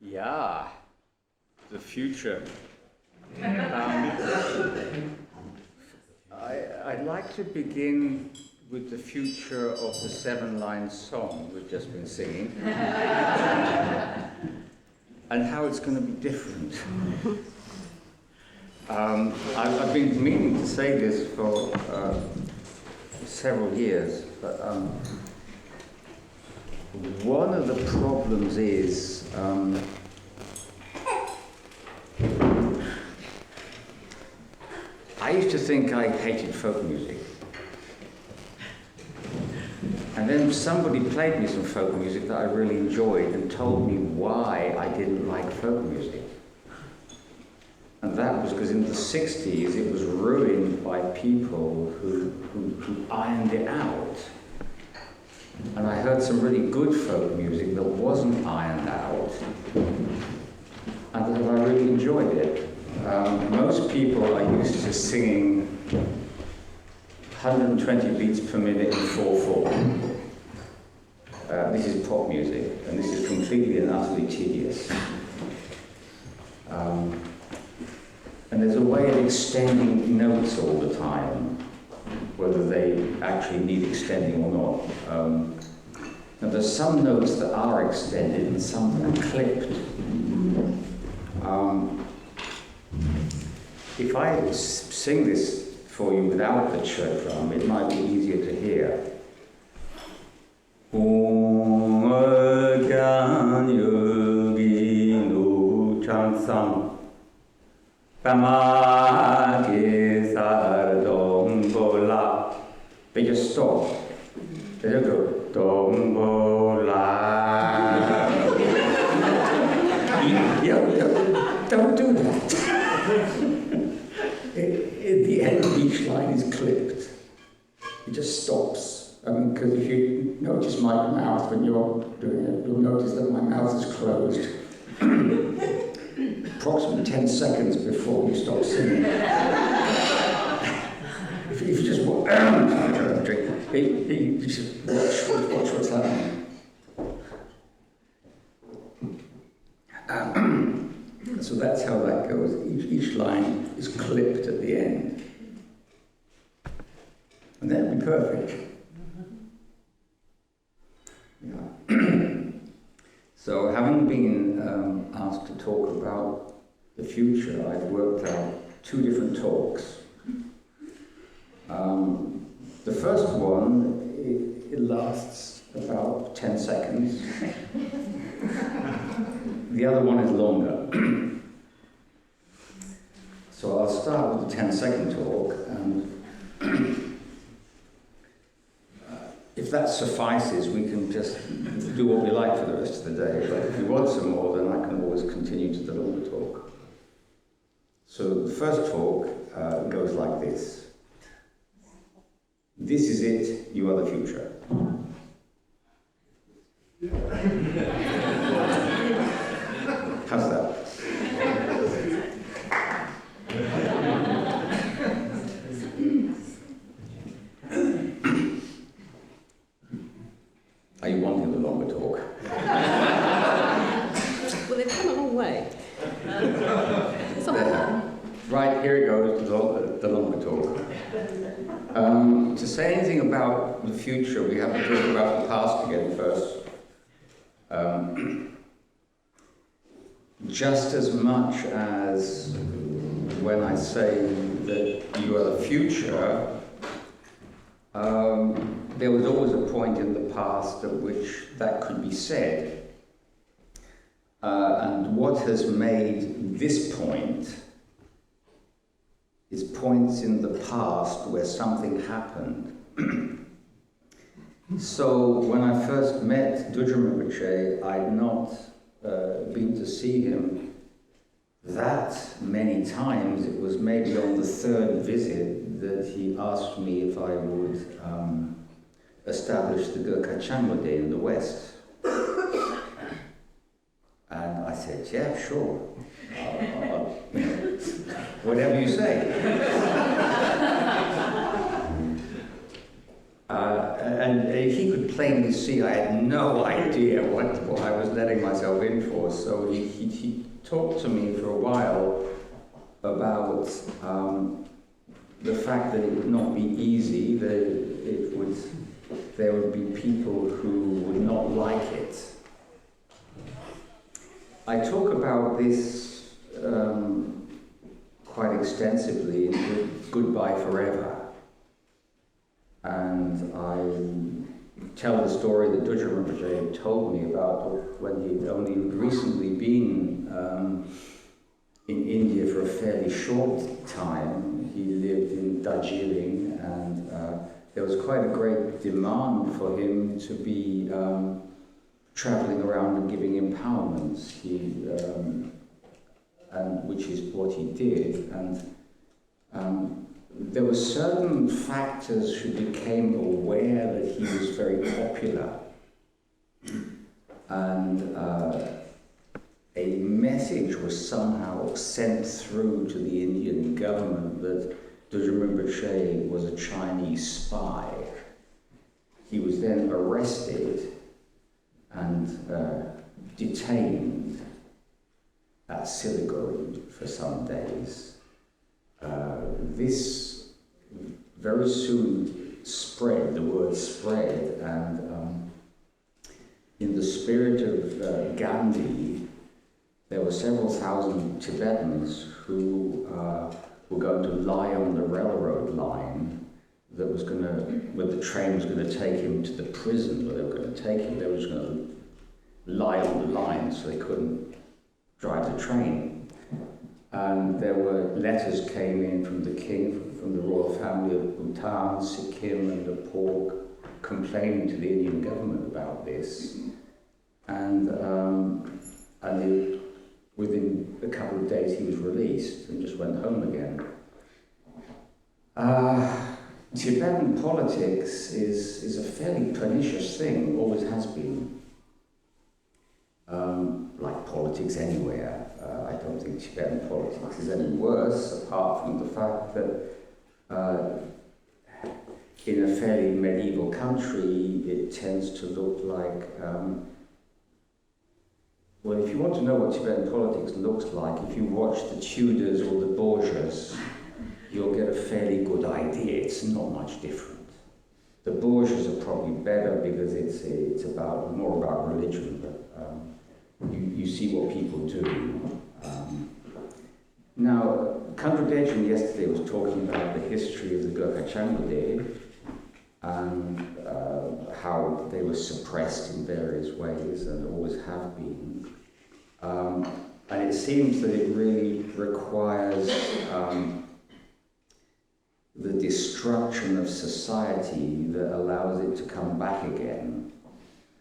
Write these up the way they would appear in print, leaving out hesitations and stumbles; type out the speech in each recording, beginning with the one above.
Yeah, the future. I'd like to begin with the future of the 7-line song we've just been singing and how it's going to be different. I've been meaning to say this for several years, but one of the problems is I used to think I hated folk music. And then somebody played me some folk music that I really enjoyed and told me why I didn't like folk music. And that was because in the 60s it was ruined by people who ironed it out. And I heard some really good folk music that wasn't ironed out, and that I really enjoyed it. Most people are used to singing 120 beats per minute in 4/4. This is pop music, and this is completely and utterly tedious. And there's a way of extending notes all the time, whether they actually need extending or not. Now there's some notes that are extended and some that are clipped. If I sing this for you without the church drum, it might be easier to hear. They just stop. They don't go, Dombola. Don't do that. The end of each line is clipped. It just stops. I mean, because if you notice my mouth when you're doing it, you'll notice that my mouth is closed. Approximately 10 seconds before you stop singing. If you just watch, you just watch what's happening. So that's how that goes. Each line is clipped at the end. And that'd be perfect. Yeah. So having been asked to talk about the future, I've worked out 2 different talks. The first one, it lasts about 10 seconds. The other one is longer. So I'll start with the 10-second talk, and if that suffices, we can just do what we like for the rest of the day. But if you want some more, then I can always continue to the longer talk. So the first talk goes like this. This is it, you are the future. How's that? Are you wanting the longer talk? Well, they've come a long way. Right, here it goes, the longer talk. To say anything about the future, we have to talk about the past again first. Just as much as when I say that you are the future, there was always a point in the past at which that could be said. And what has made this point is points in the past where something happened. So when I first met Dudjom Rinpoche, I'd not been to see him that many times. It was maybe on the third visit that he asked me if I would establish the gKar Changma in the West. And I said, yeah, sure. Whatever you say. And he could plainly see I had no idea what I was letting myself in for. So he talked to me for a while about the fact that it would not be easy, that there would be people who would not like it. I talk about this quite extensively in Goodbye Forever. And I tell the story that Dudjom Rinpoche told me about when he'd only recently been in India for a fairly short time. He lived in Darjeeling, and there was quite a great demand for him to be traveling around and giving empowerments, and which is what he did. And there were certain factors who became aware that he was very popular, and a message was somehow sent through to the Indian government that Dudjom Rinpoche was a Chinese spy. He was then arrested and detained at Siliguri for some days. This very soon spread, the word spread, and in the spirit of Gandhi, there were several thousand Tibetans who were going to lie on the railroad line that was going to, where the train was going to take him to the prison where they were going to take him. They were just going to lie on the line so they couldn't drive the train. And there were letters came in from the king, from the royal family of Bhutan, Sikkim, and Nepal, complaining to the Indian government about this. And within a couple of days, he was released and just went home again. Tibetan politics is a fairly pernicious thing, always has been. Like politics anywhere. I don't think Tibetan politics is any worse, apart from the fact that in a fairly medieval country, it tends to look like, well, if you want to know what Tibetan politics looks like, if you watch the Tudors or the Borgias, you'll get a fairly good idea. It's not much different. The Borgias are probably better because it's more about religion, but you see what people do. Now, congregation yesterday was talking about the history of the gKar Changma and how they were suppressed in various ways and always have been. And it seems that it really requires the destruction of society that allows it to come back again.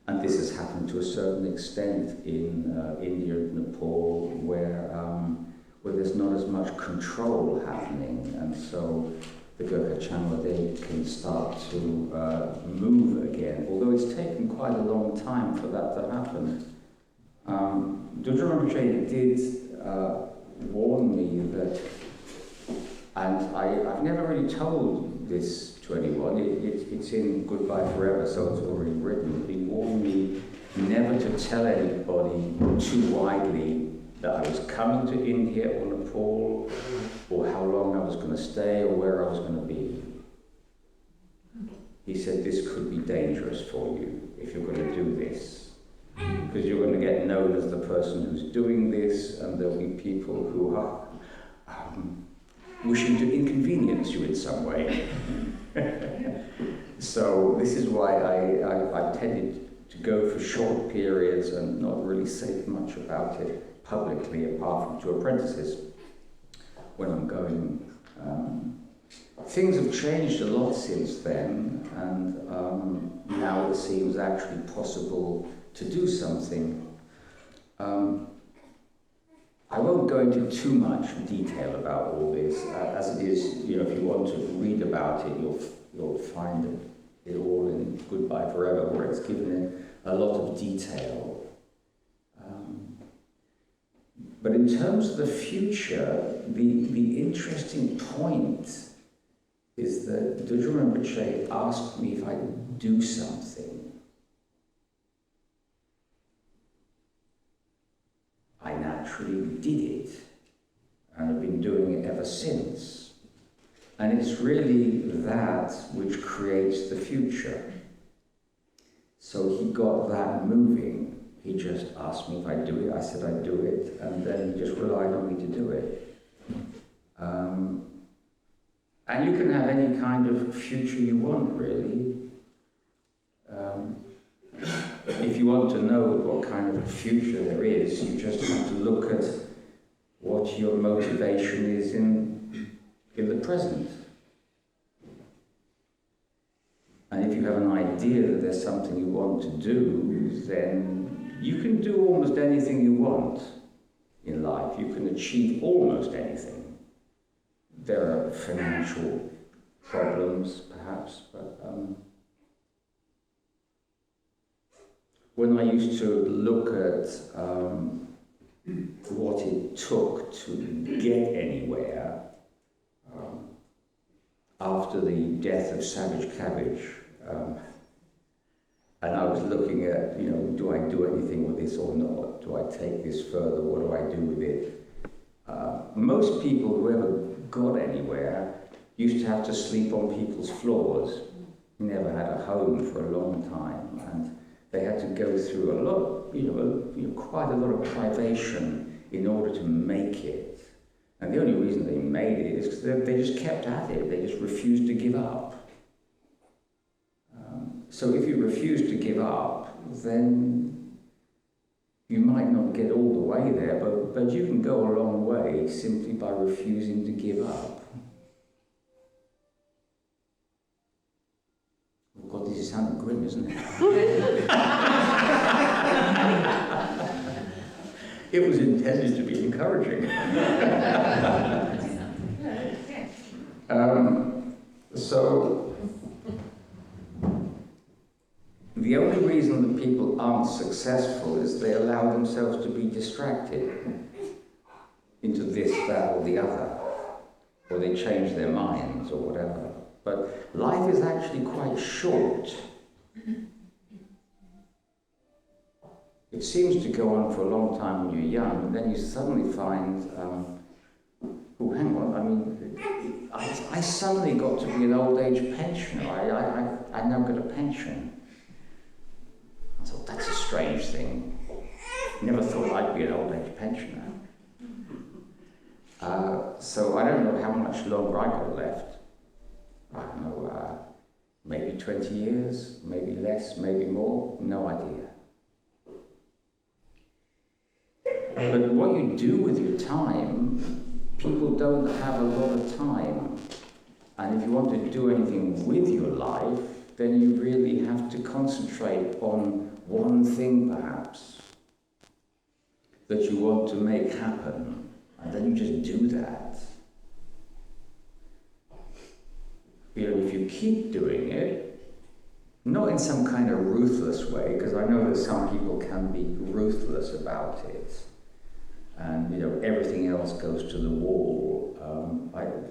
And this has happened to a certain extent in India and Nepal, where there's not as much control happening, and so the gKar Changma can start to move again, although it's taken quite a long time for that to happen. Dudjom Rinpoche did warn me that, and I've never really told this to anyone, it's in Goodbye Forever, so it's already written. He warned me never to tell anybody too widely that I was coming to India or Nepal, or how long I was going to stay, or where I was going to be. He said this could be dangerous for you if you're going to do this, because you're going to get known as the person who's doing this, and there'll be people who are wishing to inconvenience you in some way. So this is why I've tended to go for short periods and not really say much about it publicly apart from to apprentices when I'm going. Things have changed a lot since then, and now it seems actually possible to do something. I won't go into too much detail about all this, as it is, you know, if you want to read about it, you'll find it all in Goodbye Forever, where it's given in a lot of detail. But in terms of the future, the interesting point is that Dodruma Rinpoche asked me if I could do something. I naturally did it, and I've been doing it ever since. And it's really that which creates the future. So he got that moving. He just asked me if I'd do it. I said I'd do it, and then he just relied on me to do it. And you can have any kind of future you want, really. If you want to know what kind of future there is, you just have to look at what your motivation is in the present. And if you have an idea that there's something you want to do, then you can do almost anything you want in life. You can achieve almost anything. There are financial problems, perhaps, but when I used to look at what it took to get anywhere, after the death of Savage Cabbage, and I was looking at, you know, do I do anything with this or not? Do I take this further? What do I do with it? Most people who ever got anywhere used to have to sleep on people's floors. Never had a home for a long time, and they had to go through a lot, quite a lot of privation in order to make it. And the only reason they made it is because they just kept at it. They just refused to give up. So if you refuse to give up, then you might not get all the way there, but you can go a long way simply by refusing to give up. Oh God, this is sounding grim, isn't it? It was intended to be encouraging. So, the only reason that people aren't successful is they allow themselves to be distracted into this, that, or the other, or they change their minds or whatever. But life is actually quite short. It seems to go on for a long time when you're young, and then you suddenly find, oh, hang on, I mean, I suddenly got to be an old age pensioner. I now get a pension. I thought, that's a strange thing. Never thought I'd be an old age pensioner. So I don't know how much longer I got left. I don't know, maybe 20 years, maybe less, maybe more, no idea. But what you do with your time, people don't have a lot of time. And if you want to do anything with your life, then you really have to concentrate on one thing, perhaps, that you want to make happen. And then you just do that. You know, if you keep doing it, not in some kind of ruthless way, because I know that some people can be ruthless about it, and, you know, everything else goes to the wall.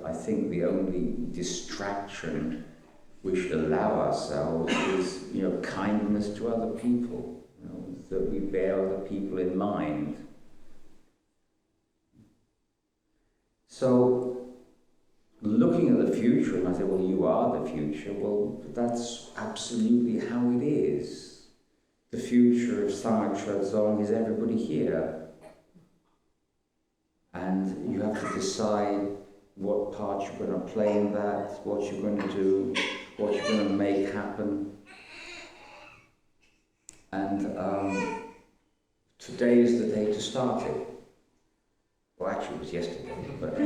I think the only distraction we should allow ourselves is, you know, kindness to other people, you know, that we bear other people in mind. So, looking at the future, and I say, well, you are the future, well, that's absolutely how it is. The future of Sang-Ngak-Chö-Dzong is everybody here. And you have to decide what part you're going to play in that, what you're going to do, what you're going to make happen. And today is the day to start it. Well, actually, it was yesterday. But,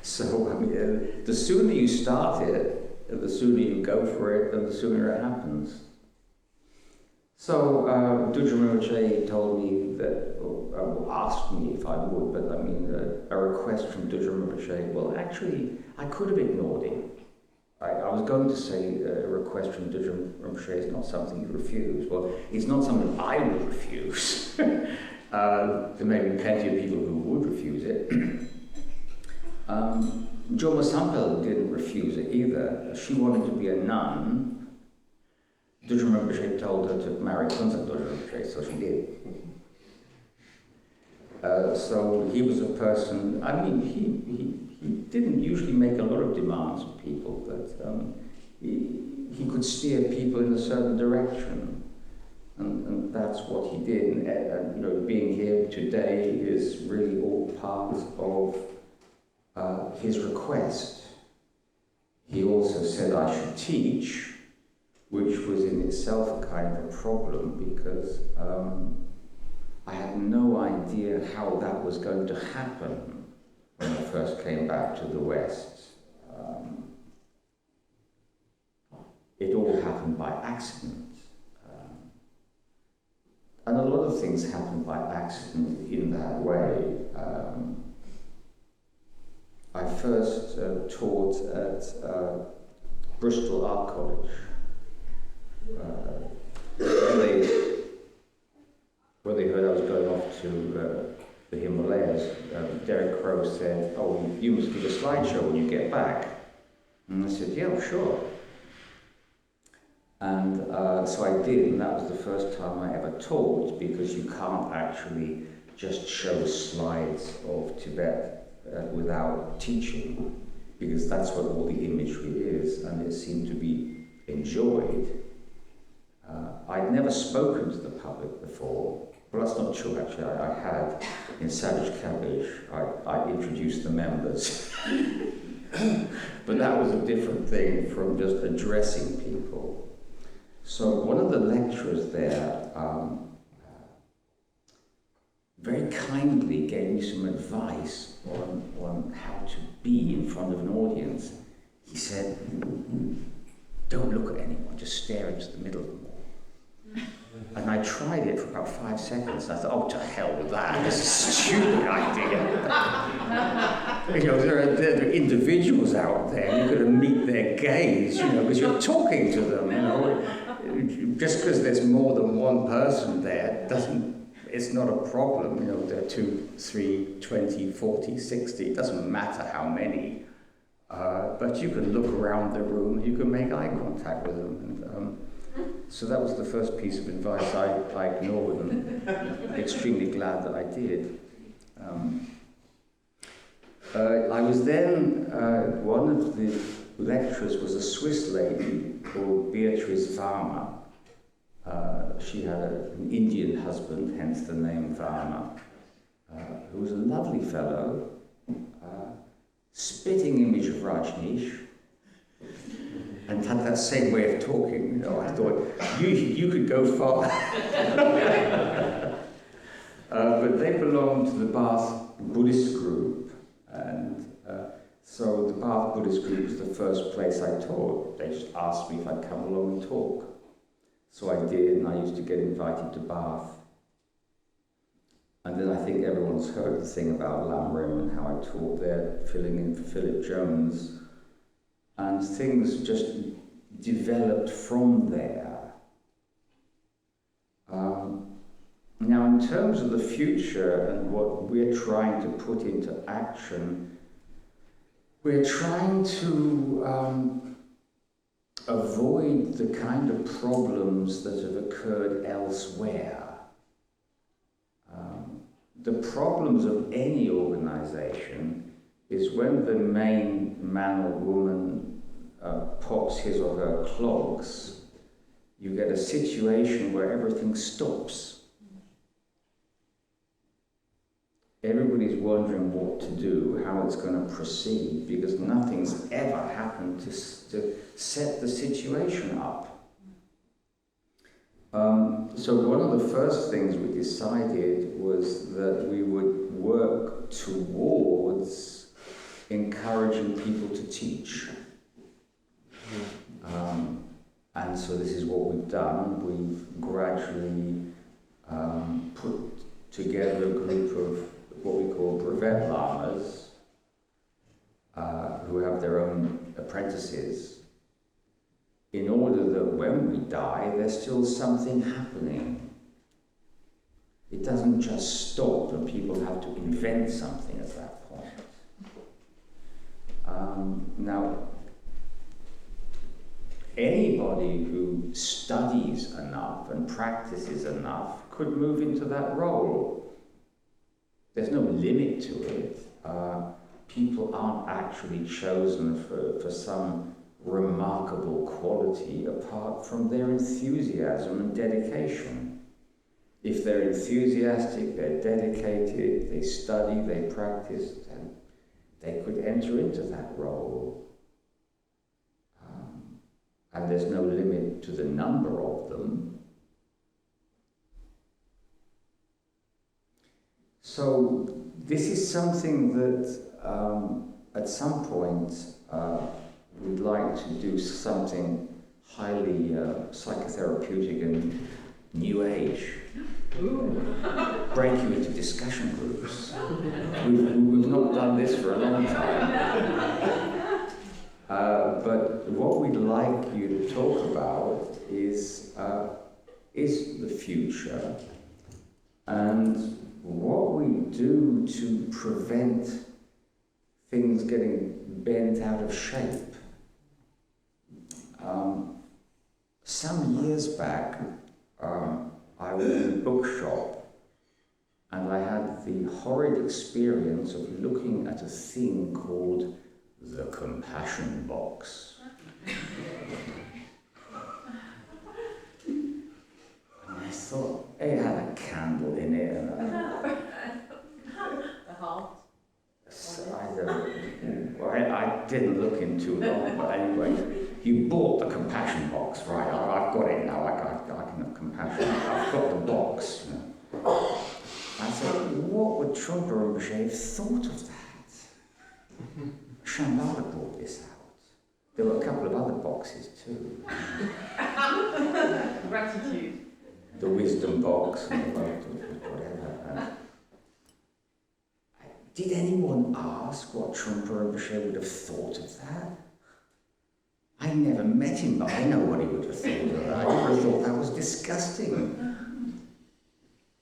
so, I mean, the sooner you start it, the sooner you go for it, and the sooner it happens. So, Dudjom Rinpoche told me that, or asked me if I would, but I mean, a request from Dudjom Rinpoche, well, actually, I could have ignored it. I was going to say a request from Dudjom Rinpoche is not something you refuse. Well, it's not something I would refuse. There may be plenty of people who would refuse it. Joma Sampel didn't refuse it either. She wanted to be a nun. Dudjom Rinpoche told her to marry Kunzak Dudjom Rinpoche, so she did. So he was a person, I mean, he didn't usually make a lot of demands of people, but he could steer people in a certain direction. And that's what he did. And you know, being here today is really all part of his request. He also said I should teach, which was in itself a kind of a problem because I had no idea how that was going to happen when I first came back to the West. It all happened by accident. And a lot of things happened by accident in that way. I first taught at Bristol Art College. When they heard I was going off to the Himalayas, Derek Crow said, "Oh, you must give a slideshow when you get back." And I said, "Yeah, sure." And so I did, and that was the first time I ever taught, because you can't actually just show slides of Tibet without teaching, because that's what all the imagery is, and it seemed to be enjoyed. I'd never spoken to the public before. Well, that's not true, actually. I had, in Savage Cabbage, I introduced the members. But that was a different thing from just addressing people. So one of the lecturers there very kindly gave me some advice on how to be in front of an audience. He said, "Don't look at anyone, just stare into the middle of them all." And I tried it for about 5 seconds. I thought, "Oh, to hell with that. This is a stupid idea." You know, there are individuals out there, and you've got to meet their gaze, you know, because you're talking to them, you know. Just because there's more than one person there it's not a problem, you know, there are 2, 3, 20, 40, 60, it doesn't matter how many. But you can look around the room, you can make eye contact with them. And, so that was the first piece of advice I ignored, and extremely glad that I did. I was then, one of the lecturers was a Swiss lady called Beatrice Varma. She had an Indian husband, hence the name Varma, who was a lovely fellow, spitting image of Rajneesh, and had that same way of talking. You know, I thought, you could go far. But they belonged to the Bath Buddhist group, and so the Bath Buddhist group was the first place I taught. They just asked me if I'd come along and talk. So I did, and I used to get invited to Bath. And then I think everyone's heard the thing about Lamrim and how I taught there, filling in for Philip Jones. And things just developed from there. Now, in terms of the future and what we're trying to put into action, we're trying to avoid the kind of problems that have occurred elsewhere. The problems of any organization is when the main man or woman pops his or her clogs, you get a situation where everything stops. Everybody's wondering what to do, how it's going to proceed, because nothing's ever happened to set the situation up. So one of the first things we decided was that we would work towards encouraging people to teach. And so this is what we've done. We've gradually put together a group of what we call brevet lamas who have their own apprentices, in order that when we die, there's still something happening. It doesn't just stop and people have to invent something at that point. Now, anybody who studies enough and practices enough could move into that role. There's no limit to it. People aren't actually chosen for some remarkable quality apart from their enthusiasm and dedication. If they're enthusiastic, they're dedicated, they study, they practice, then they could enter into that role. And there's no limit to the number of them. So this is something that at some point we'd like to do something highly psychotherapeutic and new age. Break you into discussion groups. We've not done this for a long time. But what we'd like you to talk about is the future and what we do to prevent things getting bent out of shape. Some years back, I was in a bookshop and I had the horrid experience of looking at a thing called the compassion box. And I thought, it had a candle in it. And The heart. I didn't look in too long, but anyway, you bought the compassion box, right? I've got it now. I can have compassion. I've got the box. You know. I said, what would Trungpa Rinpoche have thought of that? Shambhala brought this out. There were a couple of other boxes too. Gratitude. The wisdom box and the whatever. Did anyone ask what Trungpa Rinpoche would have thought of that? I never met him, but I know what he would have thought of that. I would have thought that was disgusting.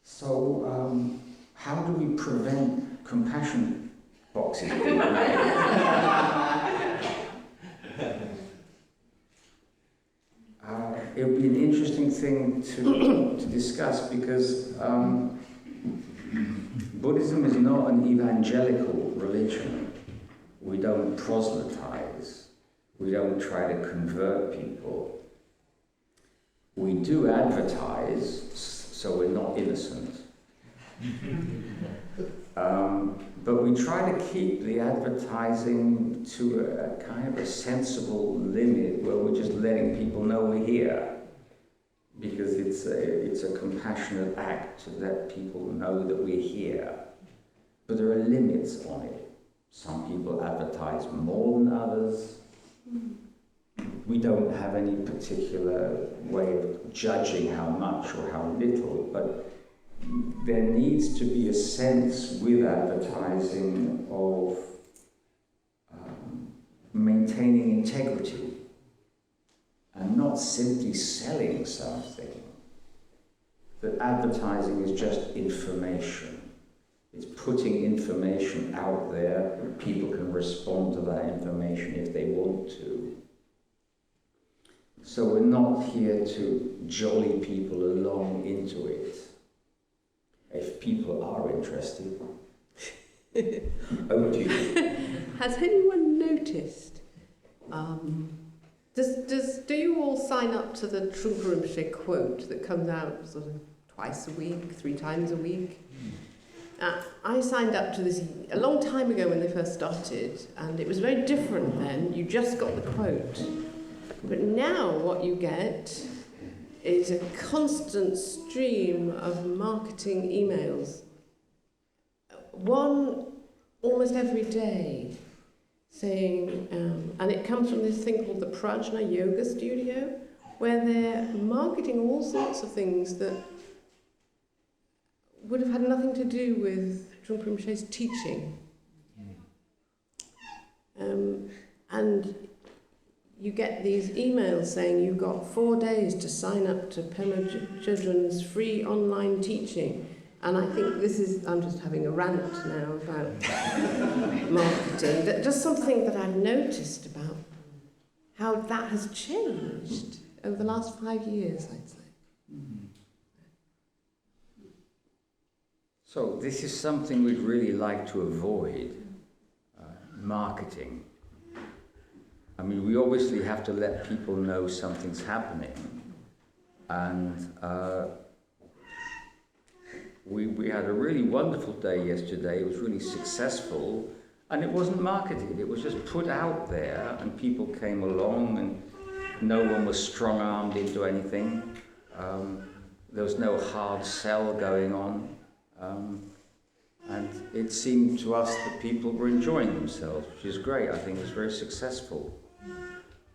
So, how do we prevent compassion boxes being made? It would be an interesting thing to discuss because Buddhism is not an evangelical religion. We don't proselytize. We don't try to convert people. We do advertise, so we're not innocent. But we try to keep the advertising to a kind of a sensible limit where we're just letting people know we're here. Because it's a compassionate act to let people know that we're here. But there are limits on it. Some people advertise more than others. We don't have any particular way of judging how much or how little, but there needs to be a sense with advertising of maintaining integrity and not simply selling something. That advertising is just information. It's putting information out there. People can respond to that information if they want to. So we're not here to jolly people along into it. If people are interested, over to you. Has anyone noticed? Do you all sign up to the Trungpa Rinpoche quote that comes out sort of twice a week, 3 times a week? I signed up to this a long time ago when they first started, and it was very different then. You just got the quote. But now what you get is a constant stream of marketing emails. One almost every day, saying, and it comes from this thing called the Prajna Yoga Studio, where they're marketing all sorts of things that would have had nothing to do with Trungpa Rinpoche's teaching. And you get these emails saying you've got 4 days to sign up to Pema Chodron's free online teaching. And I think this is, I'm just having a rant now about marketing, that just something that I've noticed about how that has changed over the last 5 years, I'd say. So this is something we'd really like to avoid, marketing. I mean, we obviously have to let people know something's happening, and we had a really wonderful day yesterday. It was really successful, and it wasn't marketed. It was just put out there, and people came along, and no one was strong-armed into anything. There was no hard sell going on. And it seemed to us that people were enjoying themselves, which is great. I think it was very successful.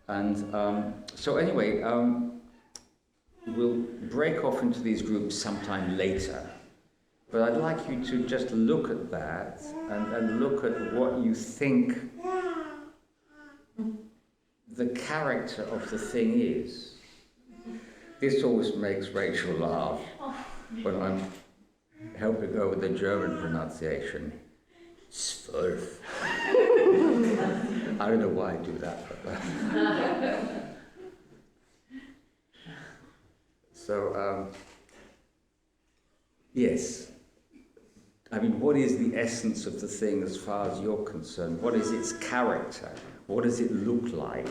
And so anyway, we'll break off into these groups sometime later. But I'd like you to just look at that and look at what you think the character of the thing is. This always makes Rachel laugh when I'm helping her with the German pronunciation. 12. I don't know why I do that. But so, yes. I mean, what is the essence of the thing as far as you're concerned? What is its character? What does it look like?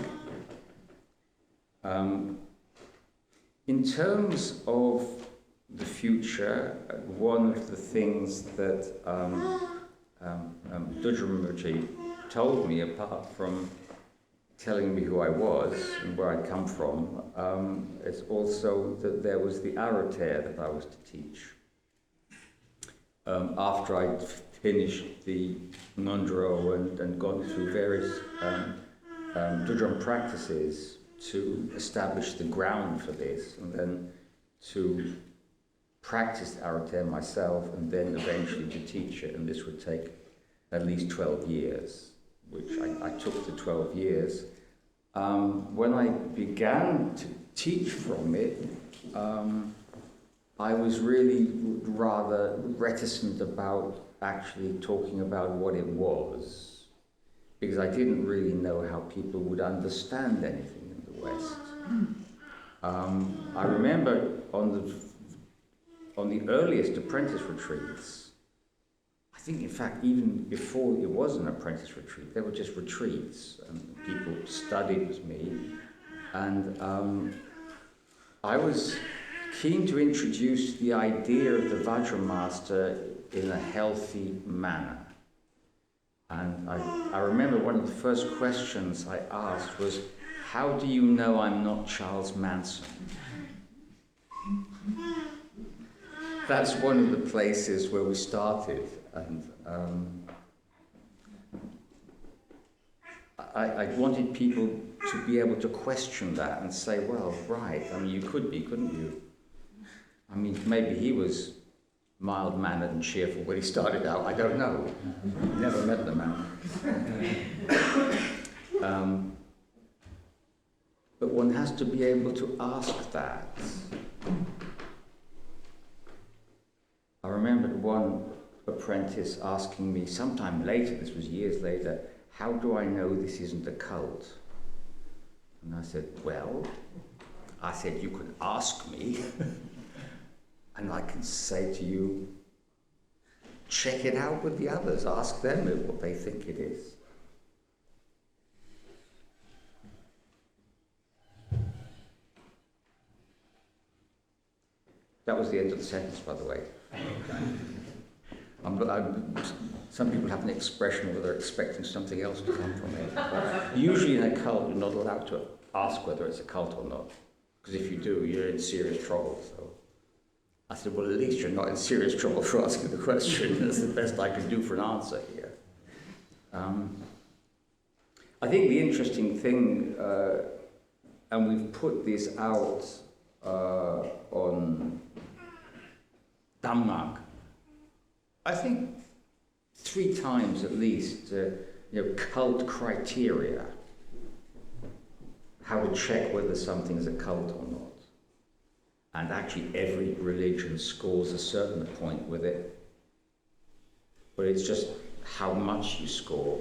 In terms of the future, one of the things that Dudjom Rinpoche told me, apart from telling me who I was and where I'd come from, is also that there was the APPRENTICES that I was to teach. After I'd finished the Ngondro and gone through various Dudjom practices to establish the ground for this, and then to practice APPRENTICES myself, and then eventually to teach it, and this would take at least 12 years, which I took the 12 years. When I began to teach from it, I was really rather reticent about actually talking about what it was, because I didn't really know how people would understand anything in the West. I remember on the earliest apprentice retreats, I think in fact even before it was an apprentice retreat, they were just retreats, and people studied with me, and I was keen to introduce the idea of the Vajramaster in a healthy manner. And I remember one of the first questions I asked was, how do you know I'm not Charles Manson? That's one of the places where we started, and I wanted people to be able to question that and say, well, right, I mean, you could be, couldn't you? I mean, maybe he was mild-mannered and cheerful when he started out, I don't know. Never met the man. But one has to be able to ask that. I remembered one apprentice asking me sometime later, this was years later, how do I know this isn't a cult? And I said, well, you could ask me, and I can say to you, check it out with the others, ask them what they think it is. That was the end of the sentence, by the way. Some people have an expression where they're expecting something else to come from it. But usually in a cult, you're not allowed to ask whether it's a cult or not. because if you do, you're in serious trouble. So I said, well, at least you're not in serious trouble for asking the question. That's the best I can do for an answer here. I think the interesting thing, and we've put this out on Denmark, I think 3 times at least, cult criteria, how to check whether something's a cult or not. And actually every religion scores a certain point with it, but it's just how much you score.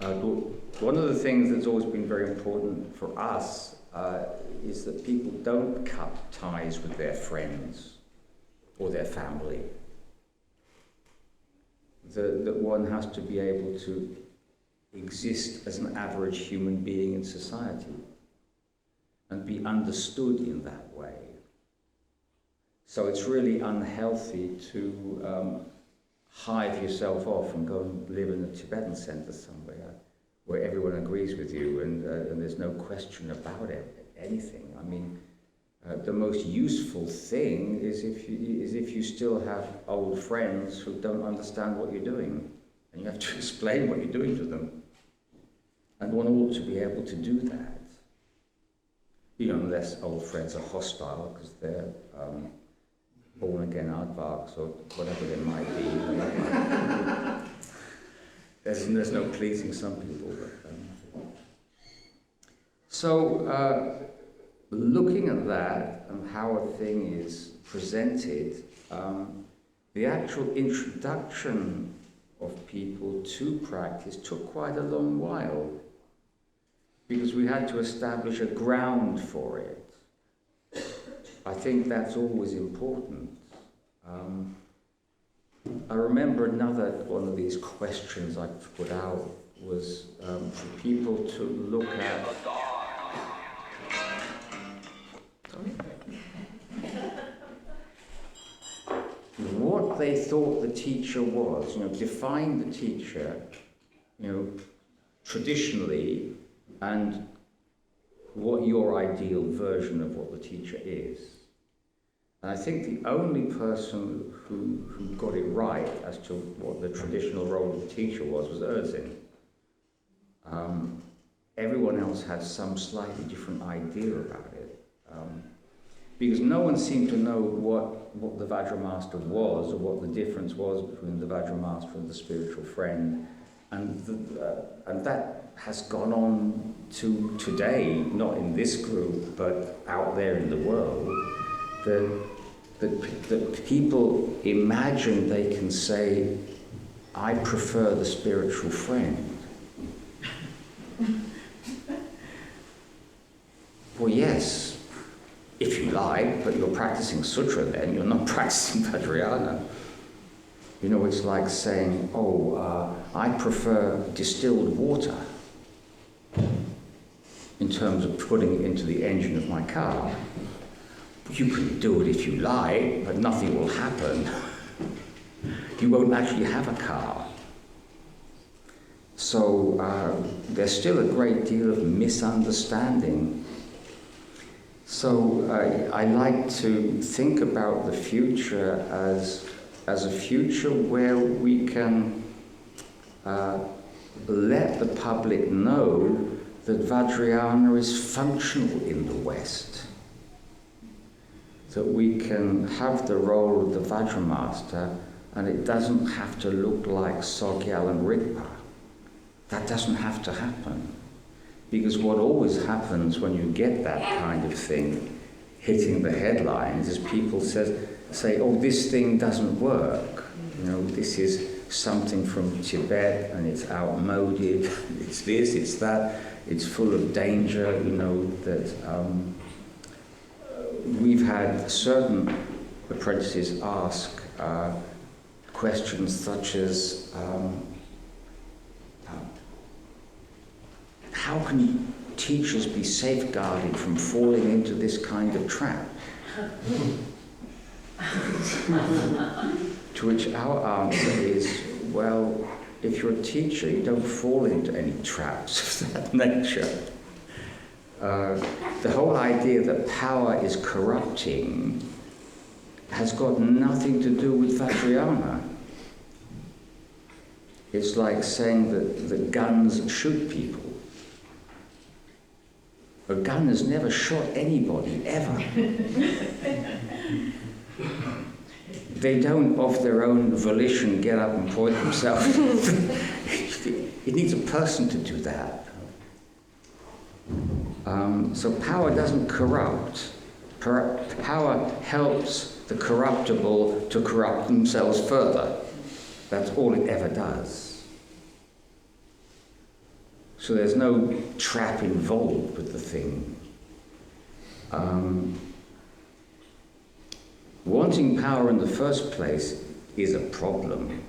One of the things that's always been very important for us is that people don't cut ties with their friends or their family. That one has to be able to exist as an average human being in society and be understood in that way. So it's really unhealthy to hide yourself off and go and live in a Tibetan center somewhere where everyone agrees with you and there's no question about anything. I mean, the most useful thing is if you still have old friends who don't understand what you're doing, and you have to explain what you're doing to them. And one ought to be able to do that. Unless old friends are hostile because they're born-again aardvarks or whatever they might be. There's no pleasing some people. So looking at that and how a thing is presented, the actual introduction of people to practice took quite a long while because we had to establish a ground for it. I think that's always important. I remember another one of these questions I put out was for people to look at what they thought the teacher was. Define the teacher, traditionally, and what your ideal version of what the teacher is. And I think the only person who got it right as to what the traditional role of the teacher was Erzin. Everyone else had some slightly different idea about it. Because no one seemed to know what the Vajramaster was or what the difference was between the Vajramaster and the spiritual friend. And that has gone on to today, not in this group, but out there in the world, that people imagine they can say, I prefer the spiritual friend. Well, yes, if you like, but you're practicing sutra then, you're not practicing Vajrayana. It's like saying, I prefer distilled water in terms of putting it into the engine of my car. You can do it if you like, but nothing will happen. You won't actually have a car. So there's still a great deal of misunderstanding. So I like to think about the future as a future where we can let the public know that Vajrayana is functional in the West. That we can have the role of the Vajramaster and it doesn't have to look like Sogyal and Rigpa. That doesn't have to happen. Because what always happens when you get that kind of thing hitting the headlines is people say, oh, this thing doesn't work. This is something from Tibet and it's outmoded, it's this, it's that, it's full of danger, that we've had certain apprentices ask questions such as, how can teachers be safeguarded from falling into this kind of trap? To which our answer is, well, if you're a teacher, you don't fall into any traps of that nature. the whole idea that power is corrupting has got nothing to do with Vajrayana. It's like saying that the guns shoot people. A gun has never shot anybody, ever. They don't, of their own volition, get up and point themselves. It needs a person to do that. So power doesn't corrupt. Power helps the corruptible to corrupt themselves further. That's all it ever does. So there's no trap involved with the thing. Wanting power in the first place is a problem.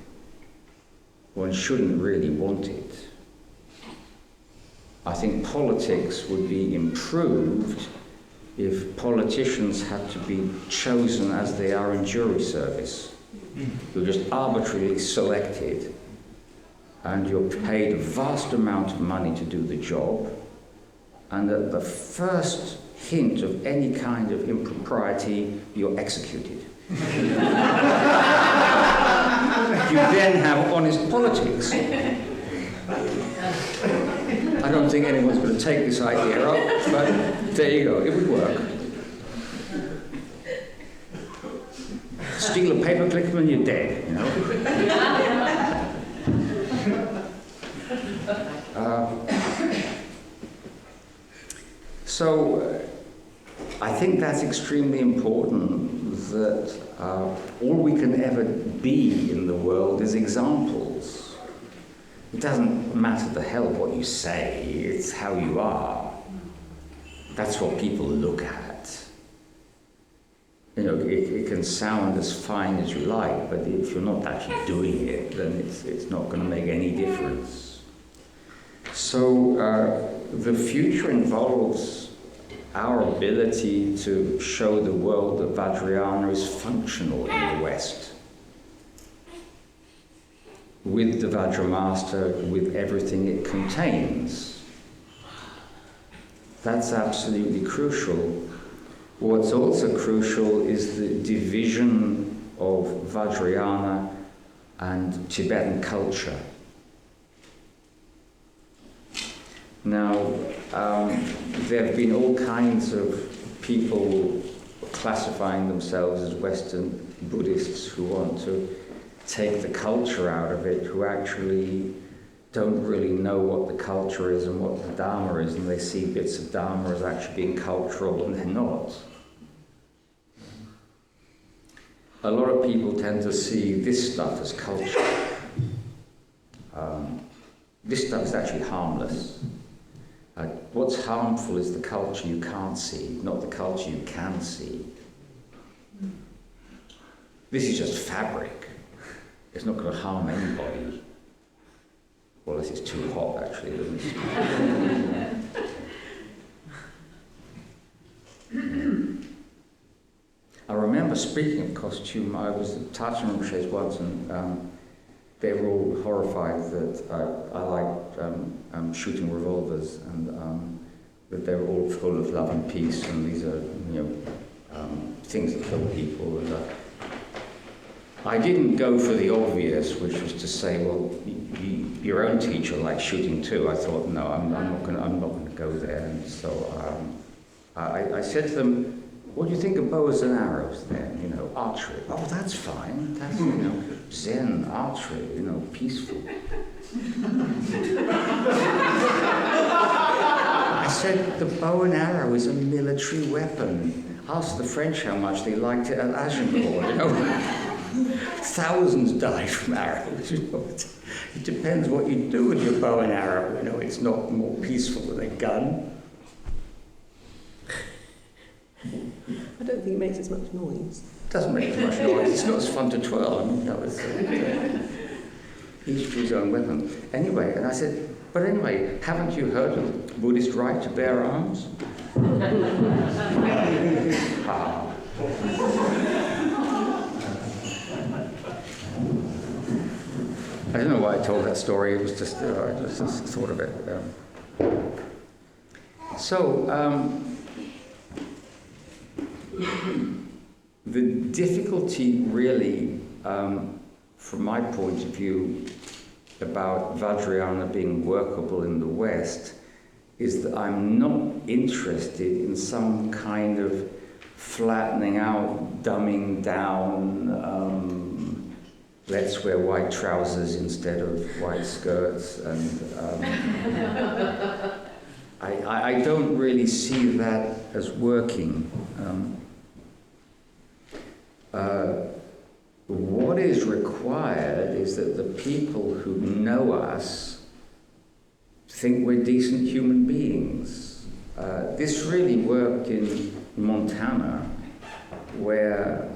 One shouldn't really want it. I think politics would be improved if politicians had to be chosen as they are in jury service. You're just arbitrarily selected, and you're paid a vast amount of money to do the job, and at the first hint of any kind of impropriety, you're executed. You then have honest politics. I don't think anyone's going to take this idea up, but there you go, it would work. Steal a paperclip and you're dead, you know. So I think that's extremely important, that all we can ever be in the world is examples. It doesn't matter the hell what you say, it's how you are. That's what people look at. You know, it can sound as fine as you like, but if you're not actually doing it, then it's not going to make any difference. So the future involves our ability to show the world that Vajrayana is functional in the West. With the Vajramaster, with everything it contains. That's absolutely crucial. What's also crucial is the division of Vajrayana and Tibetan culture. Now, there have been all kinds of people classifying themselves as Western Buddhists who want to take the culture out of it, who actually don't really know what the culture is and what the Dharma is, and they see bits of Dharma as actually being cultural, and they're not. A lot of people tend to see this stuff as culture. This stuff is actually harmless. What's harmful is the culture you can't see, not the culture you can see. This is just fabric. It's not going to harm anybody. Well, this is too hot, actually, isn't it? I remember, speaking of costume, I was at Tachi Rinpoche's once, and they were all horrified that I liked shooting revolvers, and that they were all full of love and peace, and these are, things that kill people. And I didn't go for the obvious, which was to say, well, your own teacher likes shooting too. I thought, no, I'm not going to go there. And so I said to them, what do you think of bows and arrows then? Archery. Oh, that's fine. That's, Zen, archery, peaceful. I said, the bow and arrow is a military weapon. Ask the French how much they liked it at Agincourt, Thousands died from arrows. It depends what you do with your bow and arrow. It's not more peaceful than a gun. I don't think it makes as much noise. It doesn't make as much noise. It's not as fun to twirl. Each to his own weapon. Anyway, and I said, but anyway, haven't you heard of the Buddhist right to bear arms? I don't know why I told that story. It was just, I just thought of it. So, the difficulty really, from my point of view, about Vajrayana being workable in the West is that I'm not interested in some kind of flattening out, dumbing down, let's wear white trousers instead of white skirts, and I don't really see that as working. What is required is that the people who know us think we're decent human beings. This really worked in Montana, where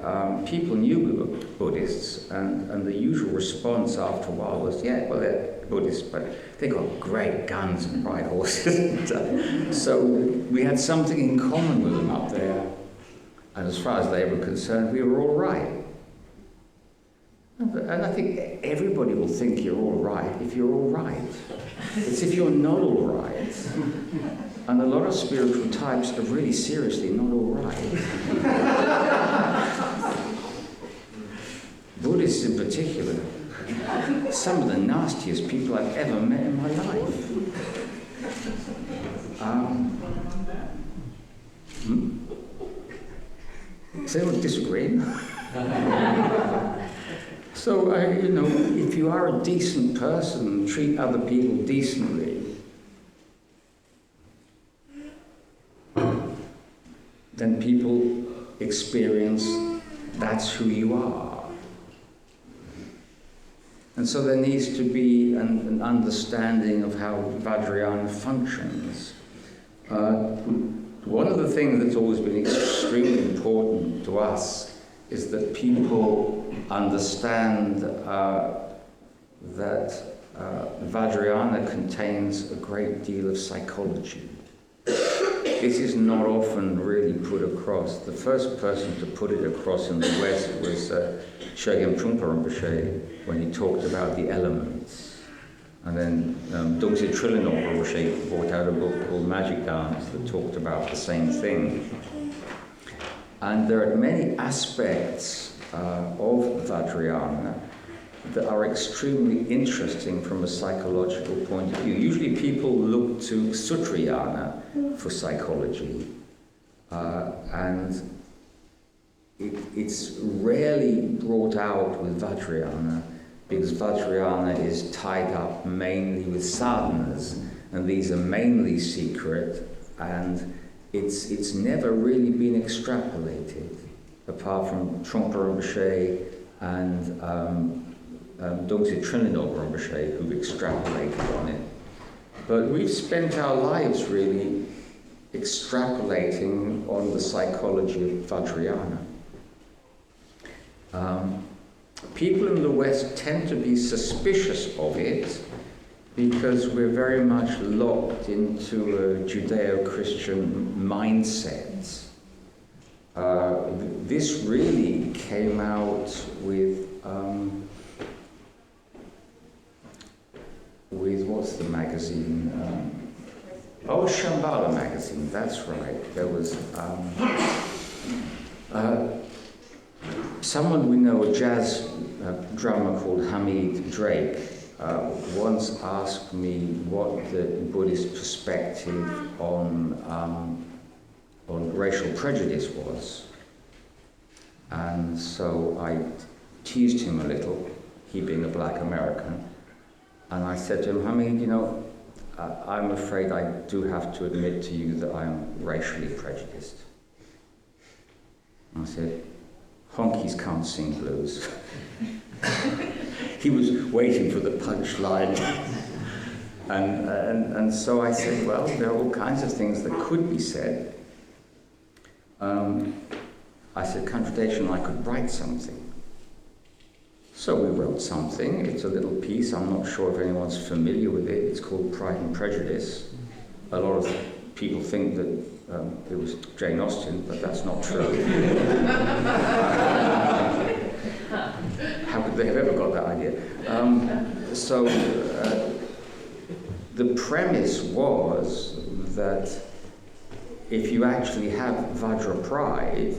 people knew we were Buddhists, and the usual response after a while was, yeah, well, they're Buddhists, but they got great guns and ride horses. So we had something in common with them up there, and as far as they were concerned, we were all right. And I think everybody will think you're all right if you're all right. It's if you're not all right. And a lot of spiritual types are really seriously not all right. Buddhists in particular. Some of the nastiest people I've ever met in my life. Is anyone disagreeing? So, you know, if you are a decent person and treat other people decently, then people experience that's who you are. And so there needs to be an understanding of how Vajrayana functions. One of the things that's always been extremely important to us is that people understand that Vajrayana contains a great deal of psychology. This is not often really put across. The first person to put it across in the West was Shögyam Trungpa Rinpoche when he talked about the elements. And then Dongse Trillinol Rinpoche brought out a book called Magic Dance that talked about the same thing. And there are many aspects of Vajrayana that are extremely interesting from a psychological point of view. Usually people look to Sutrayana for psychology, and it's rarely brought out with Vajrayana because Vajrayana is tied up mainly with sadhanas, and these are mainly secret, and it's never really been extrapolated, apart from Trungpa Rinpoche and Dongse Trillinol Rinpoche, who've extrapolated on it. But we've spent our lives really extrapolating on the psychology of Vajrayana. People in the West tend to be suspicious of it because we're very much locked into a Judeo-Christian mindset. This really came out with what's the magazine? Shambhala magazine, that's right. There was someone we know, a jazz drummer called Hamid Drake, once asked me what the Buddhist perspective on racial prejudice was. And so I teased him a little, he being a black American, and I said to him, Hamid, you know, I'm afraid I do have to admit to you that I'm racially prejudiced. And I said, honkies can't sing blues. He was waiting for the punchline. And so I said, well, there are all kinds of things that could be said. I said, contradiction, I could write something. So we wrote something. It's a little piece. I'm not sure if anyone's familiar with it. It's called Pride and Prejudice. A lot of people think that it was Jane Austen, but that's not true. How could they have ever got that idea? The premise was that if you actually have Vajra pride,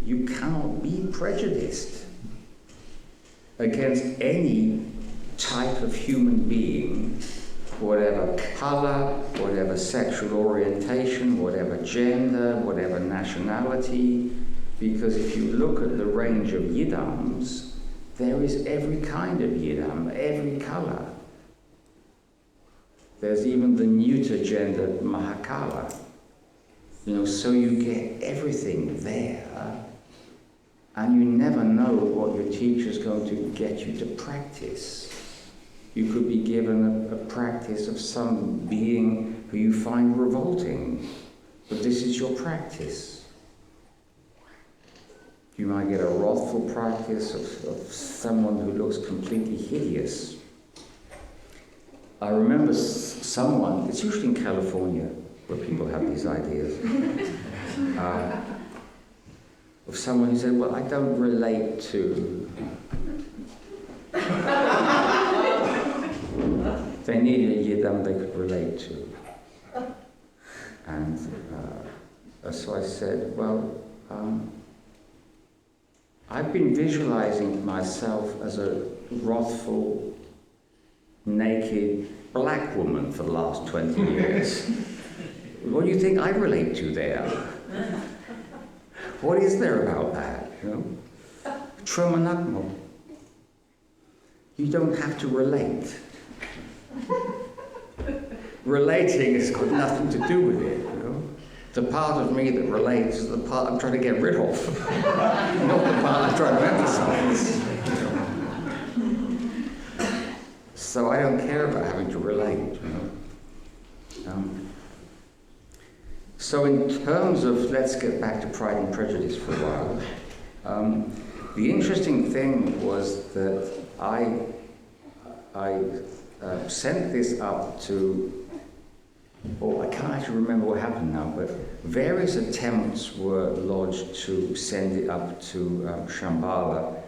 you cannot be prejudiced against any type of human being, whatever color, whatever sexual orientation, whatever gender, whatever nationality, because if you look at the range of yidams, there is every kind of yidam, every color. There's even the neuter gendered mahakala. You know, so you get everything there, and you never know what your teacher's going to get you to practice. You could be given a practice of some being who you find revolting, but this is your practice. You might get a wrathful practice of someone who looks completely hideous. I remember someone, it's usually in California where people have these ideas, of someone who said, well, I don't relate to... They needed a yidam they could relate to. And so I said, well, I've been visualizing myself as a wrathful, naked black woman for the last 20 years. What do you think I relate to there? What is there about that, you know? Tramanakmo. You don't have to relate. Relating has got nothing to do with it, you know? The part of me that relates is the part I'm trying to get rid of, not the part I'm trying to emphasize. So I don't care about having to relate, you know? So in terms of, let's get back to Pride and Prejudice for a while. The interesting thing was that I sent this up to, I can't actually remember what happened now, but various attempts were lodged to send it up to Shambhala,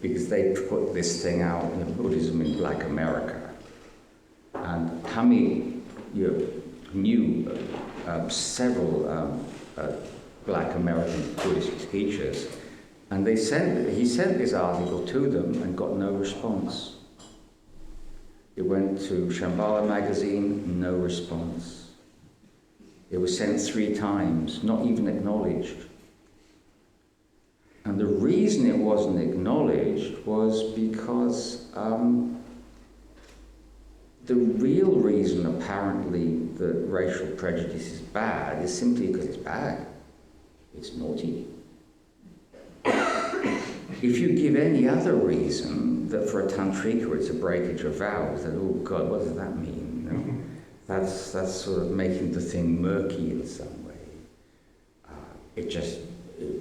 because they put this thing out, you know, Buddhism in Black America. And Kami, you know, knew several Black American Buddhist teachers, and he sent this article to them and got no response. It went to Shambhala magazine, no response. It was sent 3 times, not even acknowledged. And the reason it wasn't acknowledged was because the real reason, apparently, that racial prejudice is bad is simply because it's bad. It's naughty. If you give any other reason, that for a tantrika it's a breakage of vows, then, oh God, what does that mean? You know? That's sort of making the thing murky in some way.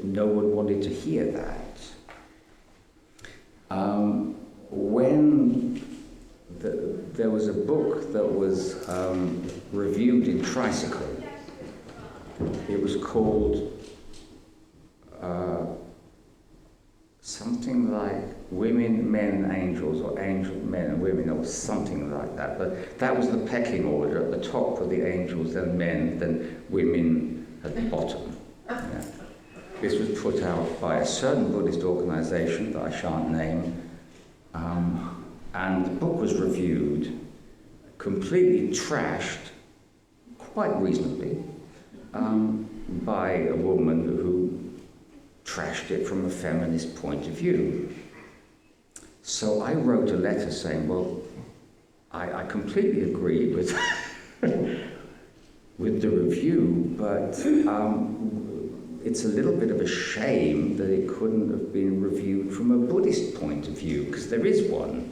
No one wanted to hear that. When there was a book that was reviewed in Tricycle. It was called something like Women, Men, Angels, or Angel, Men and Women, or something like that. But that was the pecking order. At the top were the angels, then men, then women at the bottom. Yeah. This was put out by a certain Buddhist organization that I shan't name. And the book was reviewed, completely trashed, quite reasonably, by a woman who trashed it from a feminist point of view. So I wrote a letter saying, well, I completely agree with, with the review, but it's a little bit of a shame that it couldn't have been reviewed from a Buddhist point of view, because there is one.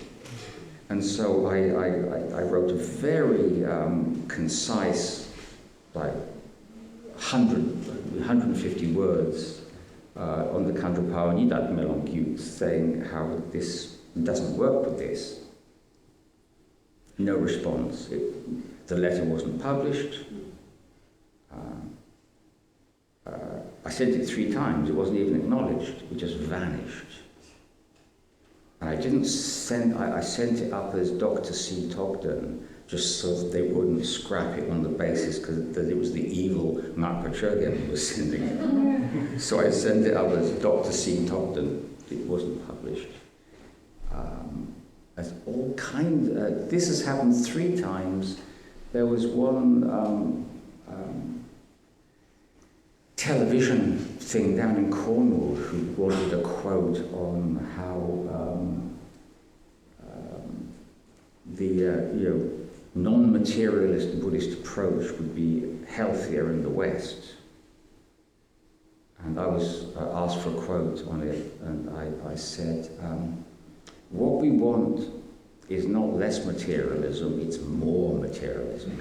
And so I wrote a very concise, like 150 words on the Kandrapao Nidat Melongyut, saying how this doesn't work with this. No response. The letter wasn't published. I sent it 3 times. It wasn't even acknowledged. It just vanished. And I sent it up as Dr. C. Togden just so that they wouldn't scrap it on the basis that it was the evil Sang-Ngak-Chö-Dzong who was sending it. So I sent it up as Dr. C. Tobden. It wasn't published. As all this has happened 3 times. There was one television thing down in Cornwall who wanted a quote on how the non-materialist Buddhist approach would be healthier in the West. And I was asked for a quote on it, and I said, what we want is not less materialism, it's more materialism.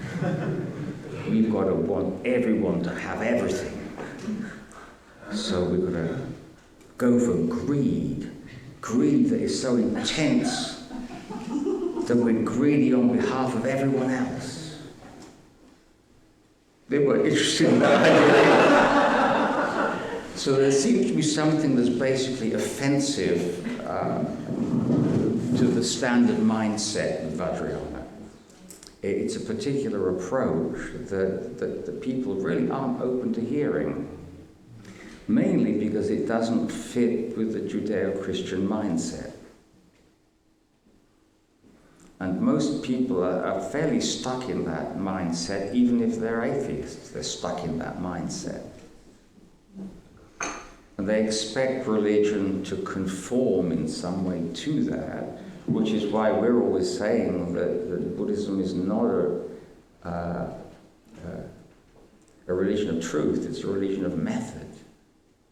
We've got to want everyone to have everything. So we've got to go for greed that is so intense that we're greedy on behalf of everyone else. They were interested in that idea. So there seems to be something that's basically offensive to the standard mindset of Vajrayana. It's a particular approach that people really aren't open to hearing, mainly because it doesn't fit with the Judeo-Christian mindset. And most people are fairly stuck in that mindset, even if they're atheists, they're stuck in that mindset. And they expect religion to conform in some way to that, which is why we're always saying that Buddhism is not a religion of truth, it's a religion of method.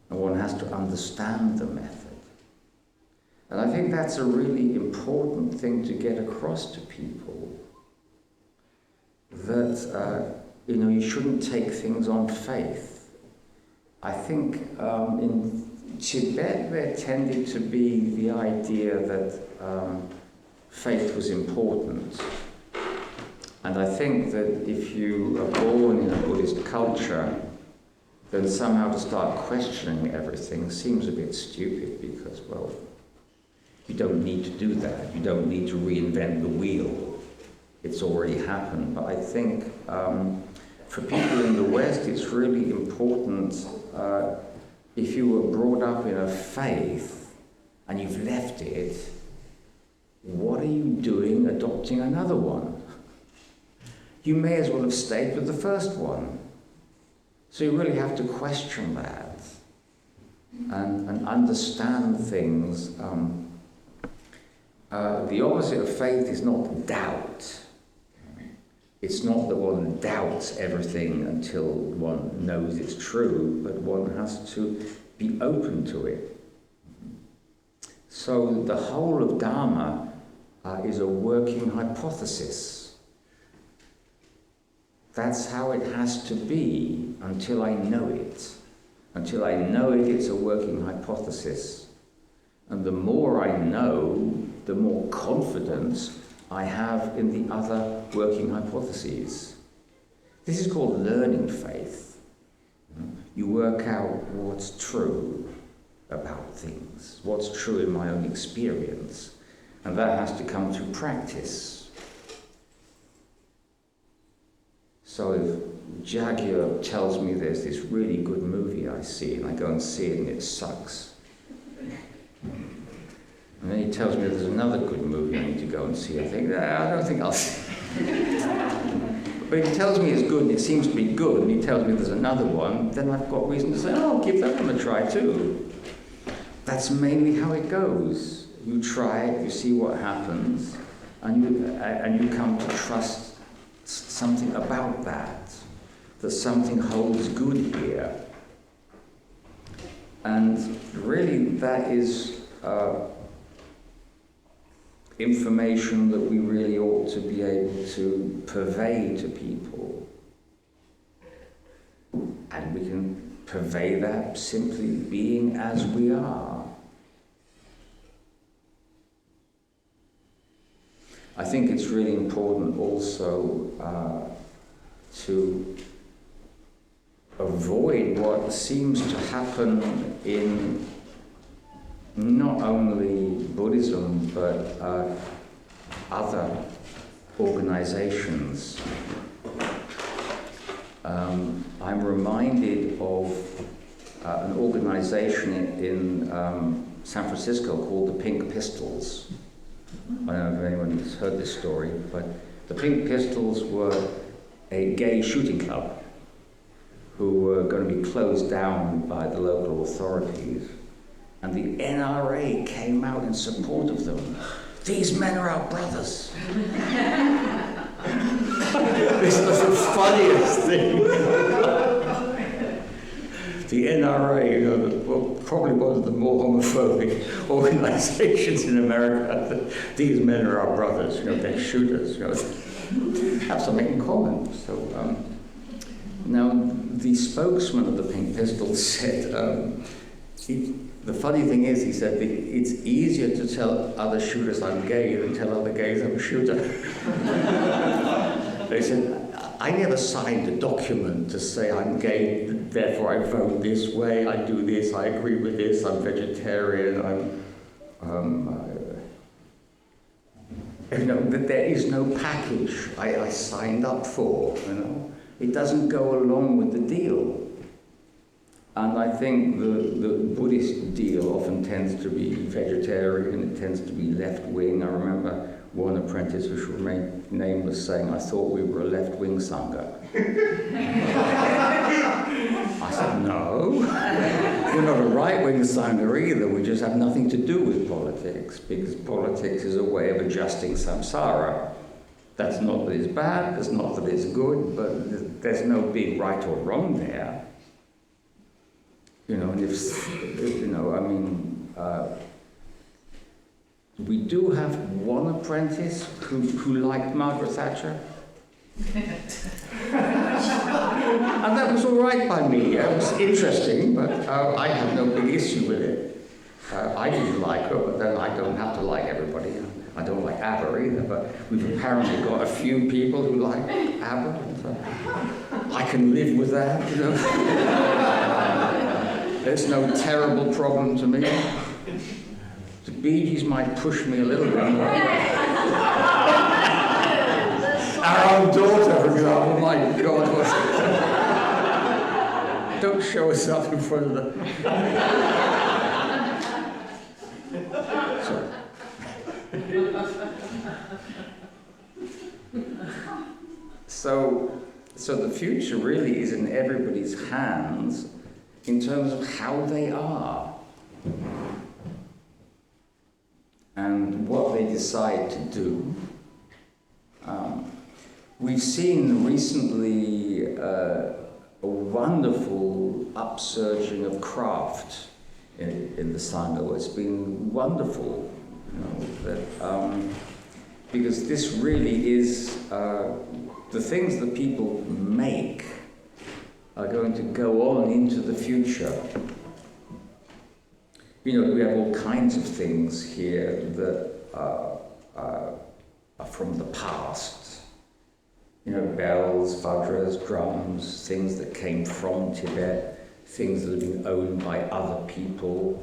And one has to understand the method. And I think that's a really important thing to get across to people, that you shouldn't take things on faith. I think in Tibet there tended to be the idea that faith was important. And I think that if you are born in a Buddhist culture, then somehow to start questioning everything seems a bit stupid because, well, you don't need to do that. You don't need to reinvent the wheel. It's already happened. But I think for people in the West, it's really important if you were brought up in a faith and you've left it, what are you doing adopting another one? You may as well have stayed with the first one. So you really have to question that and understand things. The opposite of faith is not doubt. It's not that one doubts everything until one knows it's true, but one has to be open to it. So the whole of Dharma is a working hypothesis. That's how it has to be until I know it. Until I know it, it's a working hypothesis. And the more I know, the more confidence I have in the other working hypotheses. This is called learning faith. You work out what's true about things, what's true in my own experience, and that has to come through practice. So if Jaguar tells me there's this really good movie I see, and I go and see it and it sucks, and then he tells me there's another good movie I need to go and see, I think, I don't think I'll see it. But if he tells me it's good and it seems to be good, and he tells me there's another one, then I've got reason to say, oh, give that one a try too. That's mainly how it goes. You try it, you see what happens, and you come to trust something about that something holds good here. And really that is information that we really ought to be able to purvey to people. And we can purvey that simply being as we are. I think it's really important also to avoid what seems to happen in not only Buddhism but other organizations, I'm reminded of an organization in San Francisco called the Pink Pistols. I don't know if anyone's heard this story, but the Pink Pistols were a gay shooting club who were going to be closed down by the local authorities. And the NRA came out in support of them. These men are our brothers. This was the funniest thing. The NRA, you know, probably one of the more homophobic organizations in America. These men are our brothers, you know, they're shooters, you know, have something in common. So now the spokesman of the Pink Pistols said, the funny thing is, he said, it's easier to tell other shooters I'm gay than tell other gays I'm a shooter. They said, I never signed a document to say I'm gay, therefore I vote this way, I do this, I agree with this, I'm vegetarian, you know, that there is no package I signed up for, you know. It doesn't go along with the deal. And I think the Buddhist deal often tends to be vegetarian, it tends to be left-wing. I remember one apprentice, who should remain nameless, saying, I thought we were a left-wing Sangha. I said, no, we're not a right-wing Sangha either, we just have nothing to do with politics, because politics is a way of adjusting samsara. That's not that it's bad, it's not that it's good, but there's no being right or wrong there. You know, and if you know, I mean, we do have one apprentice who liked Margaret Thatcher. And that was all right by me. It was interesting, but I had no big issue with it. I didn't like her, but then I don't have to like everybody. I don't like ABBA either, but we've apparently got a few people who like ABBA. So I can live with that, you know. There's no terrible problem to me. The Bee Gees might push me a little bit more. Our own daughter, for example, my God, don't show us up in front of them. So the future really is in everybody's hands in terms of how they are and what they decide to do. We've seen recently a wonderful upsurging of craft in the Sangha. It's been wonderful, you know, that, because this really is the things that people make are going to go on into the future. You know, we have all kinds of things here that are from the past. You know, bells, vajras, drums, things that came from Tibet, things that have been owned by other people.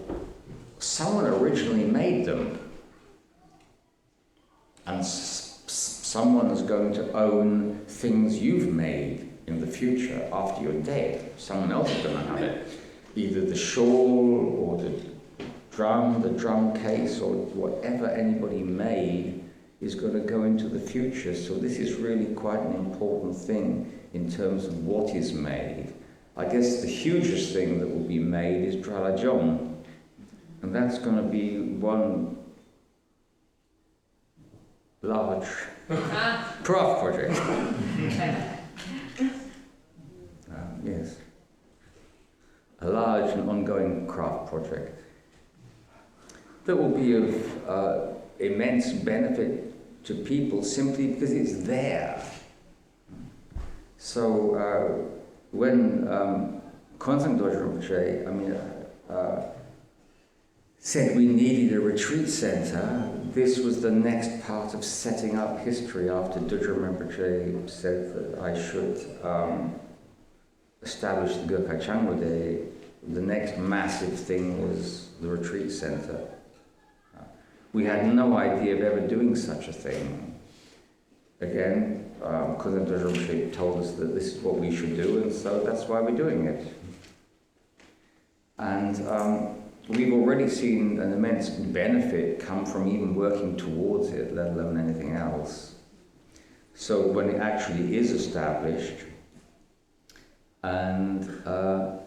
Someone originally made them. And someone is going to own things you've made in the future after you're dead. Someone else is going to have it. Either the shawl or the drum case, or whatever anybody made is going to go into the future. So this is really quite an important thing in terms of what is made. I guess the hugest thing that will be made is Dralajong. And that's going to be one large craft project. Yes. A large and ongoing craft project that will be of immense benefit to people simply because it's there. So when Kwanzaa Rinpoche, said we needed a retreat center, this was the next part of setting up history after Dudra Rinpoche said that I should establish the Gurkha Changwade. The next massive thing was the retreat center. We had no idea of ever doing such a thing. again, Kundan told us that this is what we should do, and so that's why we're doing it. And we've already seen an immense benefit come from even working towards it, let alone anything else. So when it actually is established, and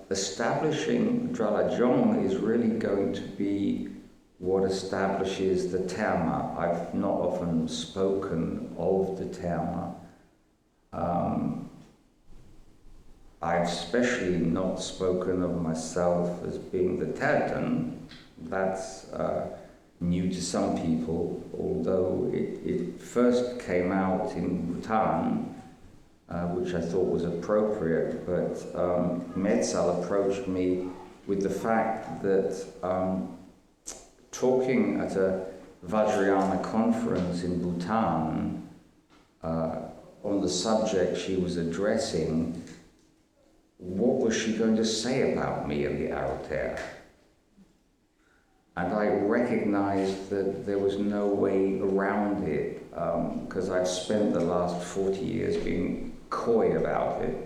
establishing Drala-Dzong is really going to be what establishes the terma. I've not often spoken of the terma. I've especially not spoken of myself as being the Terten. That's new to some people, although it first came out in Bhutan, which I thought was appropriate, but Medsal approached me with the fact that talking at a Vajrayana conference in Bhutan on the subject she was addressing, what was she going to say about me and the APPRENTICES? And I recognized that there was no way around it, because I've spent the last 40 years being coy about it,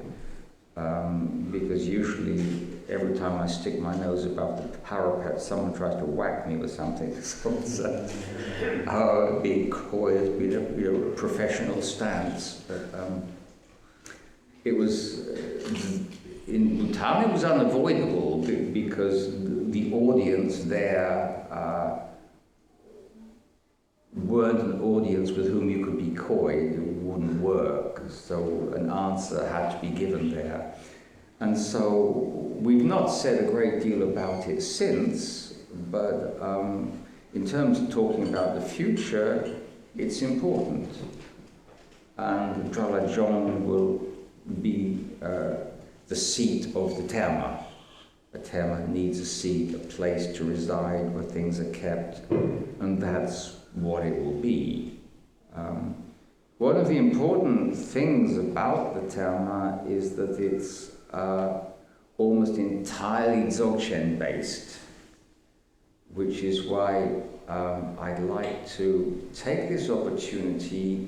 because usually every time I stick my nose above the parapet, someone tries to whack me with something. So being coy has been a professional stance. But it was, in Bhutan it was unavoidable because the audience there weren't an audience with whom you could be coy. It wouldn't work. So an answer had to be given there. And so we've not said a great deal about it since, but in terms of talking about the future, it's important. And Drala-Dzong will be the seat of the terma. A terma needs a seat, a place to reside where things are kept, and that's what it will be. One of the important things about the terma is that it's almost entirely Dzogchen based, which is why I'd like to take this opportunity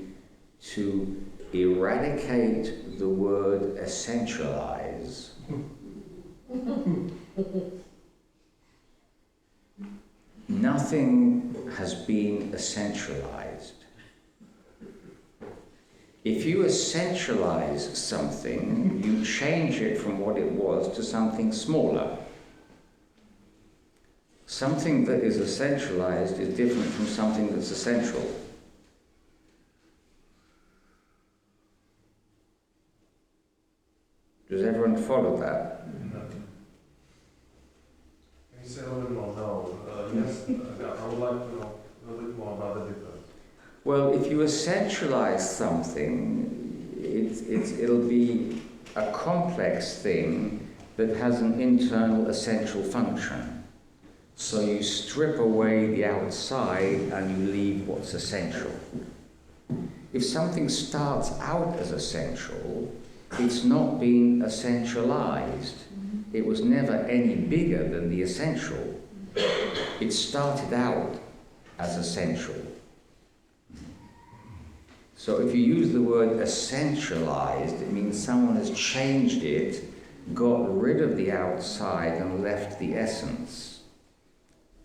to eradicate the word essentialize. Nothing has been essentialized. If you essentialize something, you change it from what it was to something smaller. Something that is essentialized is different from something that's essential. Does everyone follow that? No. Can you say a little bit more? No. Yes, I would like to know a little bit more about the difference. Well, if you essentialize something, it'll be a complex thing that has an internal essential function. So you strip away the outside and you leave what's essential. If something starts out as essential, it's not been essentialized. It was never any bigger than the essential. It started out as essential. So if you use the word essentialized, it means someone has changed it, got rid of the outside and left the essence.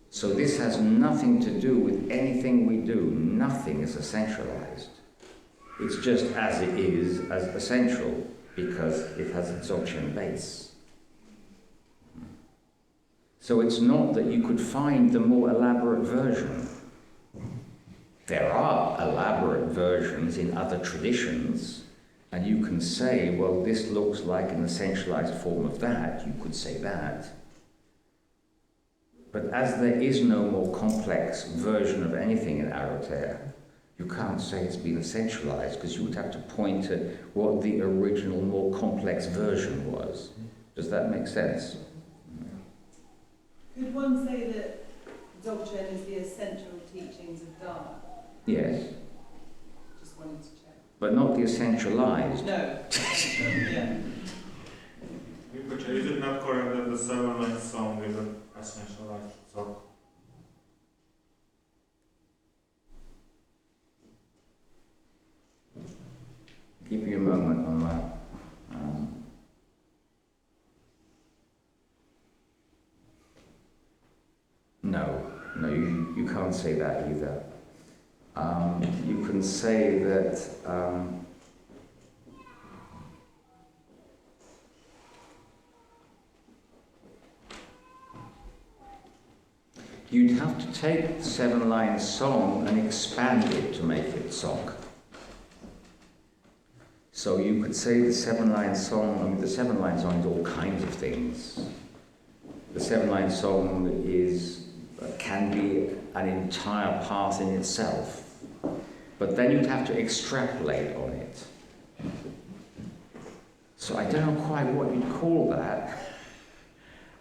So this has nothing to do with anything we do. Nothing is essentialized. It's just as it is as essential because it has its Dzogchen base. So it's not that you could find the more elaborate version. There are elaborate versions in other traditions, and you can say, well, this looks like an essentialized form of that. You could say that. But as there is no more complex version of anything in APPRENTICES, you can't say it's been essentialized because you would have to point at what the original, more complex version was. Does that make sense? Could one say that Dzogchen is the essential teachings of Dharma? Yes. Just wanted to check. But not the essentialized. No. Yeah. Is it not correct that the 7-line song is an essentialized song? Give me a moment on that. No, you can't say that either. You can say that you'd have to take the 7-line song and expand it to make it song. So you could say the 7-line song, I mean the 7-line song is all kinds of things. The 7-line song can be an entire part in itself, but then you'd have to extrapolate on it. So I don't know quite what you'd call that.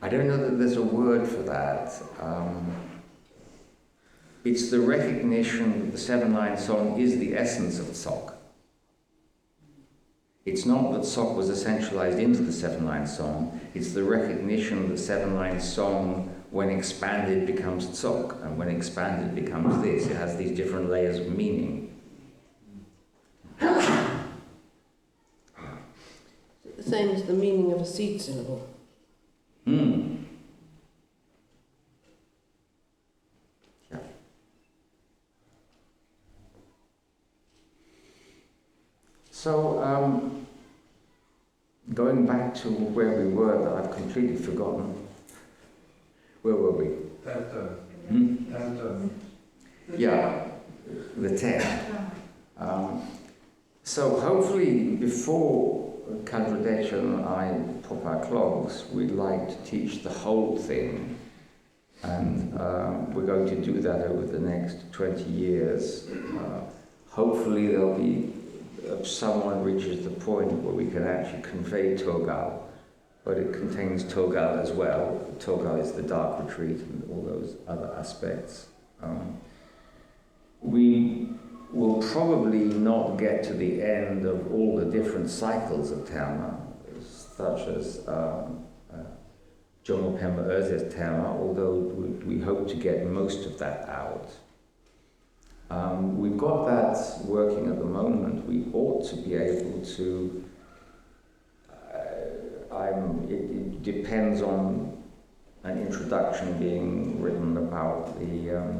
I don't know that there's a word for that. It's the recognition that the 7-line song is the essence of Tsok. It's not that Tsok was essentialized into the 7-line song, it's the recognition that 7-line song, when expanded, becomes Tsok, and when expanded becomes this. It has these different layers of meaning. The same as the meaning of a seed syllable. Yeah. So, going back to where we were, that I've completely forgotten. Where were we? Yeah, the 10. So hopefully before Kadradech and I pop our clogs, we'd like to teach the whole thing. And we're going to do that over the next 20 years. Hopefully there'll be, someone reaches the point where we can actually convey Togal, but it contains Togal as well. Togal is the dark retreat and all those other aspects. We will probably not get to the end of all the different cycles of Tama, such as Jomo Pemba Erze's Tama, although we hope to get most of that out. We've got that working at the moment. We ought to be able to, it depends on an introduction being written about the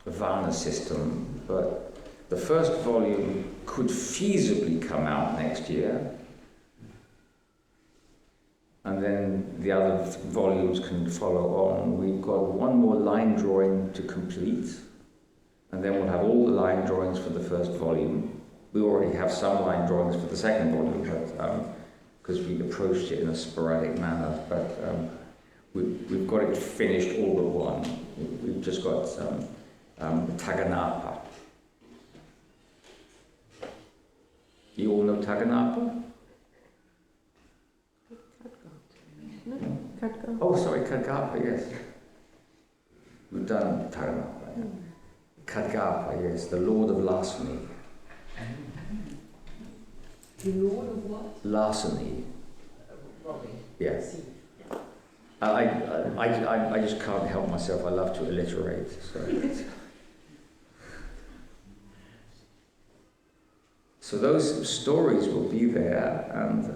Varna system, but the first volume could feasibly come out next year, and then the other volumes can follow on. We've got one more line drawing to complete, and then we'll have all the line drawings for the first volume. We already have some line drawings for the second volume, but because we approached it in a sporadic manner, but we've got it finished all but one. We've just got Taganapa. You all know Taganapa? No, Kadgapa. Oh, sorry, Kadgapa, yes. We've done Taganapa. Yeah. Kadgapa, yes, the Lord of Larceny. The Lord of what? Larceny. Yes. I just can't help myself. I love to alliterate. So those stories will be there, and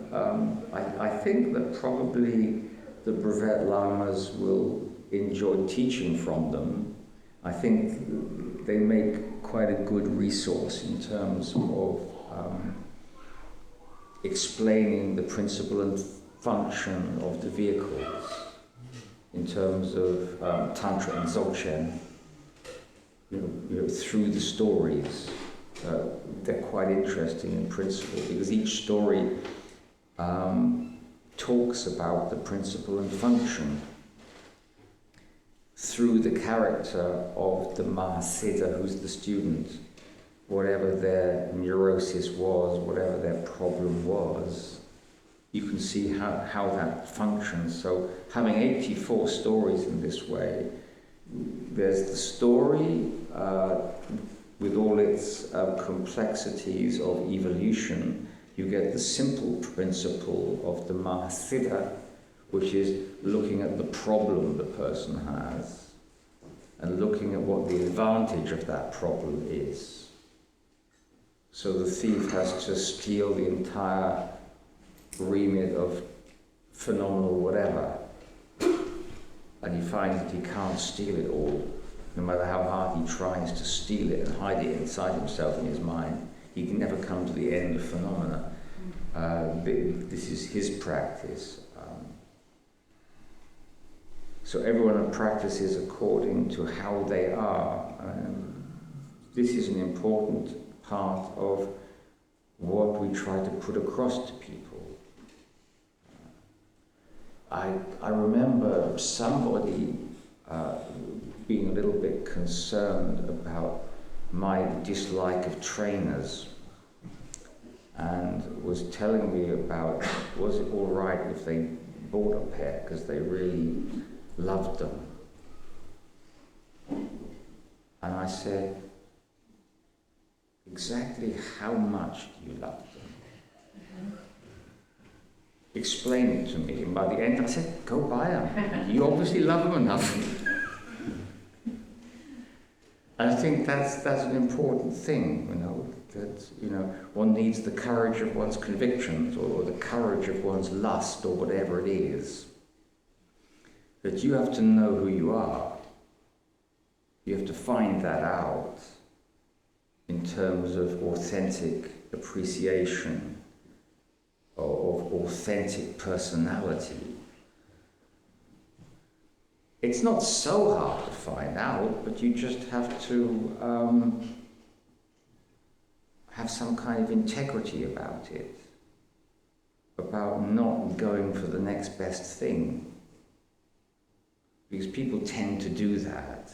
I think that probably the Brevet Lamas will enjoy teaching from them. I think they make quite a good resource in terms of explaining the principle and function of the vehicles, in terms of Tantra and Dzogchen, you know, through the stories. They're quite interesting in principle, because each story talks about the principle and function through the character of the Mahasiddha, who's the student. Whatever their neurosis was, whatever their problem was, you can see how that functions. So having 84 stories in this way, there's the story with all its complexities of evolution. You get the simple principle of the Mahasiddha, which is looking at the problem the person has and looking at what the advantage of that problem is. So the thief has to steal the entire remit of phenomenal whatever. And he finds that he can't steal it all. No matter how hard he tries to steal it and hide it inside himself in his mind, he can never come to the end of phenomena. This is his practice. So everyone practices according to how they are. This is an important part of what we try to put across to people. I remember somebody being a little bit concerned about my dislike of trainers and was telling me about, was it all right if they bought a pair because they really loved them? And I said, exactly how much do you love them? Explain it to me. And by the end I said, go buy them. You obviously love them enough. And I think that's an important thing, that one needs the courage of one's convictions or the courage of one's lust or whatever it is. That you have to know who you are. You have to find that out in terms of authentic appreciation, of authentic personality. It's not so hard to find out, but you just have to have some kind of integrity about it, about not going for the next best thing. Because people tend to do that.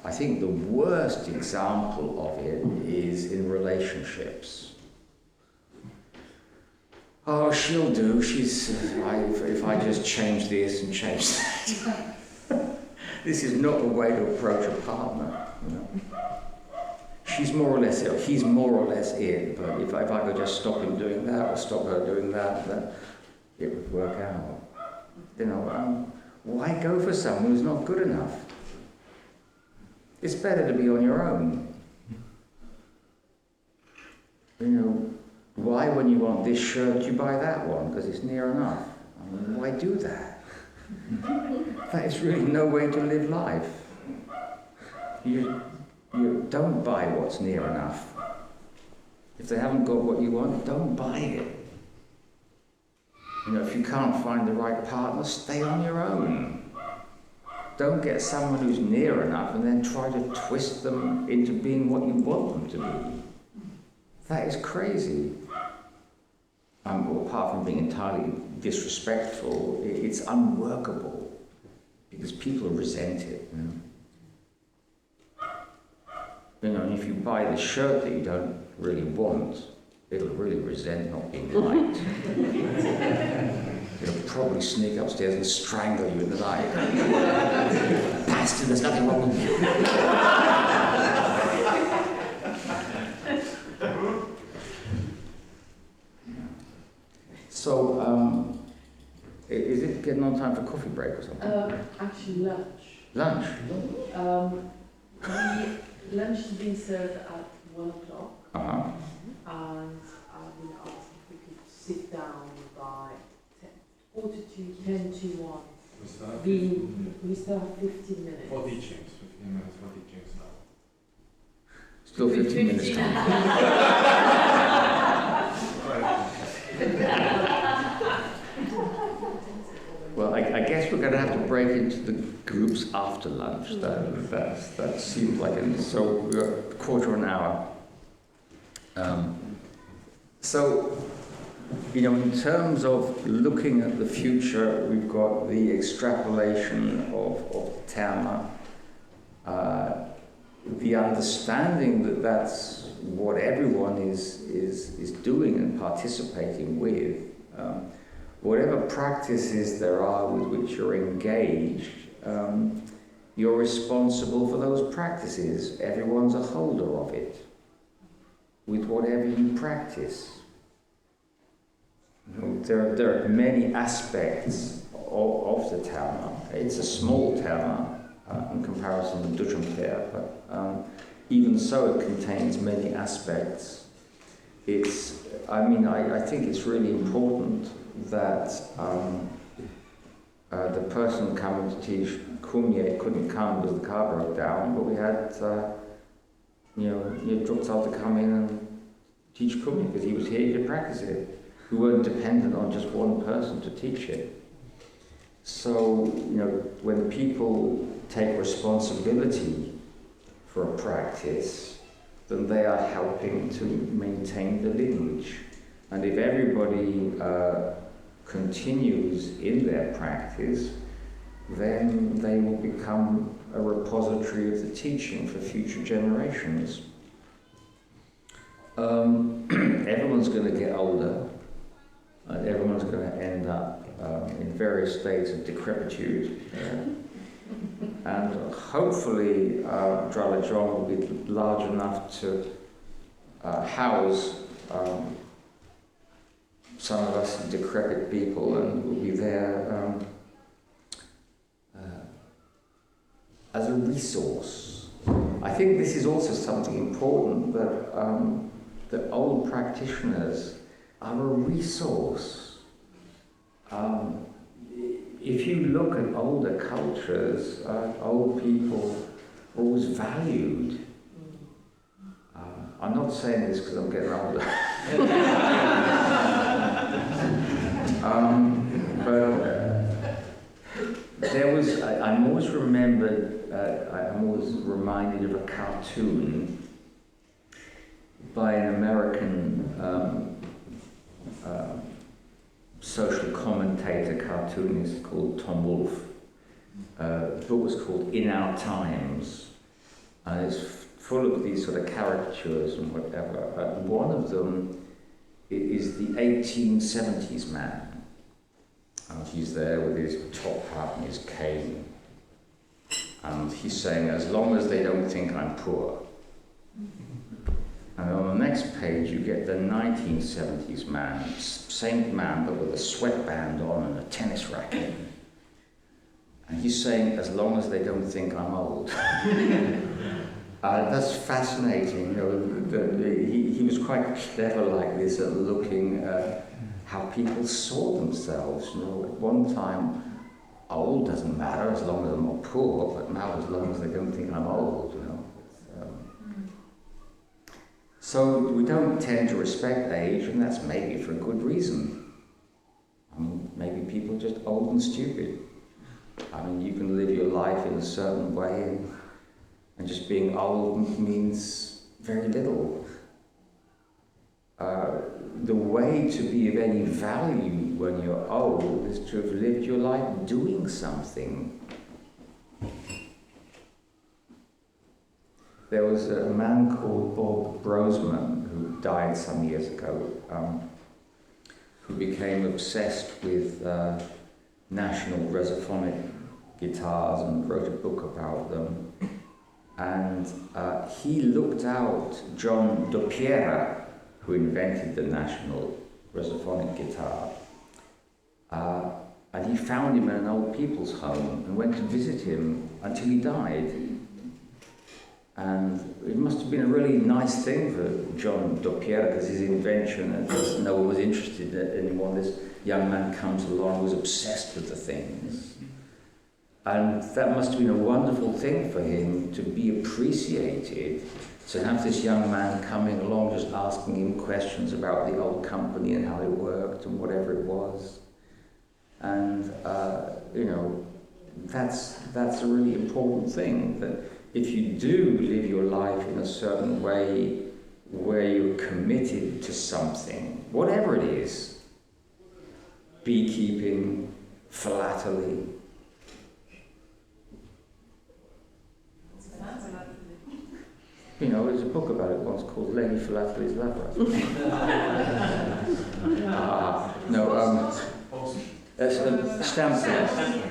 I think the worst example of it is in relationships. Oh, she'll do. If I just change this and change that. This is not the way to approach a partner. She's more or less ill. He's more or less in. But if I could just stop him doing that or stop her doing that, then it would work out. Why go for someone who's not good enough? It's better to be on your own. Why, when you want this shirt, you buy that one? Because it's near enough. Why do that? That is really no way to live life. You don't buy what's near enough. If they haven't got what you want, don't buy it. If you can't find the right partner, stay on your own. Don't get someone who's near enough and then try to twist them into being what you want them to be. That is crazy. Apart from being entirely disrespectful, it's unworkable because people resent it. And if you buy the shirt that you don't really want, it'll really resent not being liked. It'll probably sneak upstairs and strangle you in the night. Bastard, there's nothing wrong with you. So, is it getting on time for coffee break or something? Actually, lunch. Lunch? Lunch is being served at 1 o'clock. Uh-huh. And I've been asked if we could sit down by 10 to 1. We start 15 minutes. For teachings, 15 minutes for teachings now. Still 15 minutes time. Well, I guess we're going to have to break into the groups after lunch. That seems like it. So we've got a quarter of an hour. In terms of looking at the future, we've got the extrapolation of Dharma, the understanding that that's what everyone is doing and participating with. Whatever practices there are with which you're engaged, you're responsible for those practices. Everyone's a holder of it, with whatever you practice. There are many aspects of the Dharma. It's a small Dharma in comparison to gTér, but even so, it contains many aspects. I think it's really important that the person coming to teach Kumye couldn't come because the car broke down, but we had, Druktal to come in and teach Kumye because he was here, he could practice it. We weren't dependent on just one person to teach it. So, when people take responsibility for a practice, then they are helping to maintain the lineage. And if everybody continues in their practice, then they will become a repository of the teaching for future generations. Everyone's going to get older, and everyone's going to end up in various states of decrepitude. And hopefully Drala-Dzong will be large enough to house some of us decrepit people, and will be there as a resource. I think this is also something important, that old practitioners are a resource. If you look at older cultures, old people are always valued. I'm not saying this because I'm getting older. I'm always reminded of a cartoon by an American social commentator, cartoonist called Tom Wolfe. The book was called In Our Times, and it's full of these sort of caricatures and whatever. One of them is the 1870s man. And he's there with his top hat and his cane. And he's saying, as long as they don't think I'm poor. And on the next page, you get the 1970s man, same man, but with a sweatband on and a tennis racket. And he's saying, as long as they don't think I'm old. That's fascinating. He was quite clever like this at looking at how people saw themselves. At one time, old doesn't matter as long as I'm not poor, but now as long as they don't think I'm old. So we don't tend to respect age, and that's maybe for a good reason. Maybe people are just old and stupid. You can live your life in a certain way, and just being old means very little. The way to be of any value when you're old is to have lived your life doing something. There was a man called Bob Brosman who died some years ago, who became obsessed with national resophonic guitars and wrote a book about them. And he looked out John dKar, who invented the national resophonic guitar, and he found him in an old people's home and went to visit him until he died. And it must have been a really nice thing for John dKar, because his invention, and no one was interested anymore. This young man comes along, was obsessed with the things. And that must have been a wonderful thing for him to be appreciated, to have this young man coming along just asking him questions about the old company and how it worked and whatever it was. And, that's a really important thing, that if you do live your life in a certain way where you're committed to something, whatever it is, beekeeping, philately, there's a book about it once called Lady Philately's Lover. Stamping,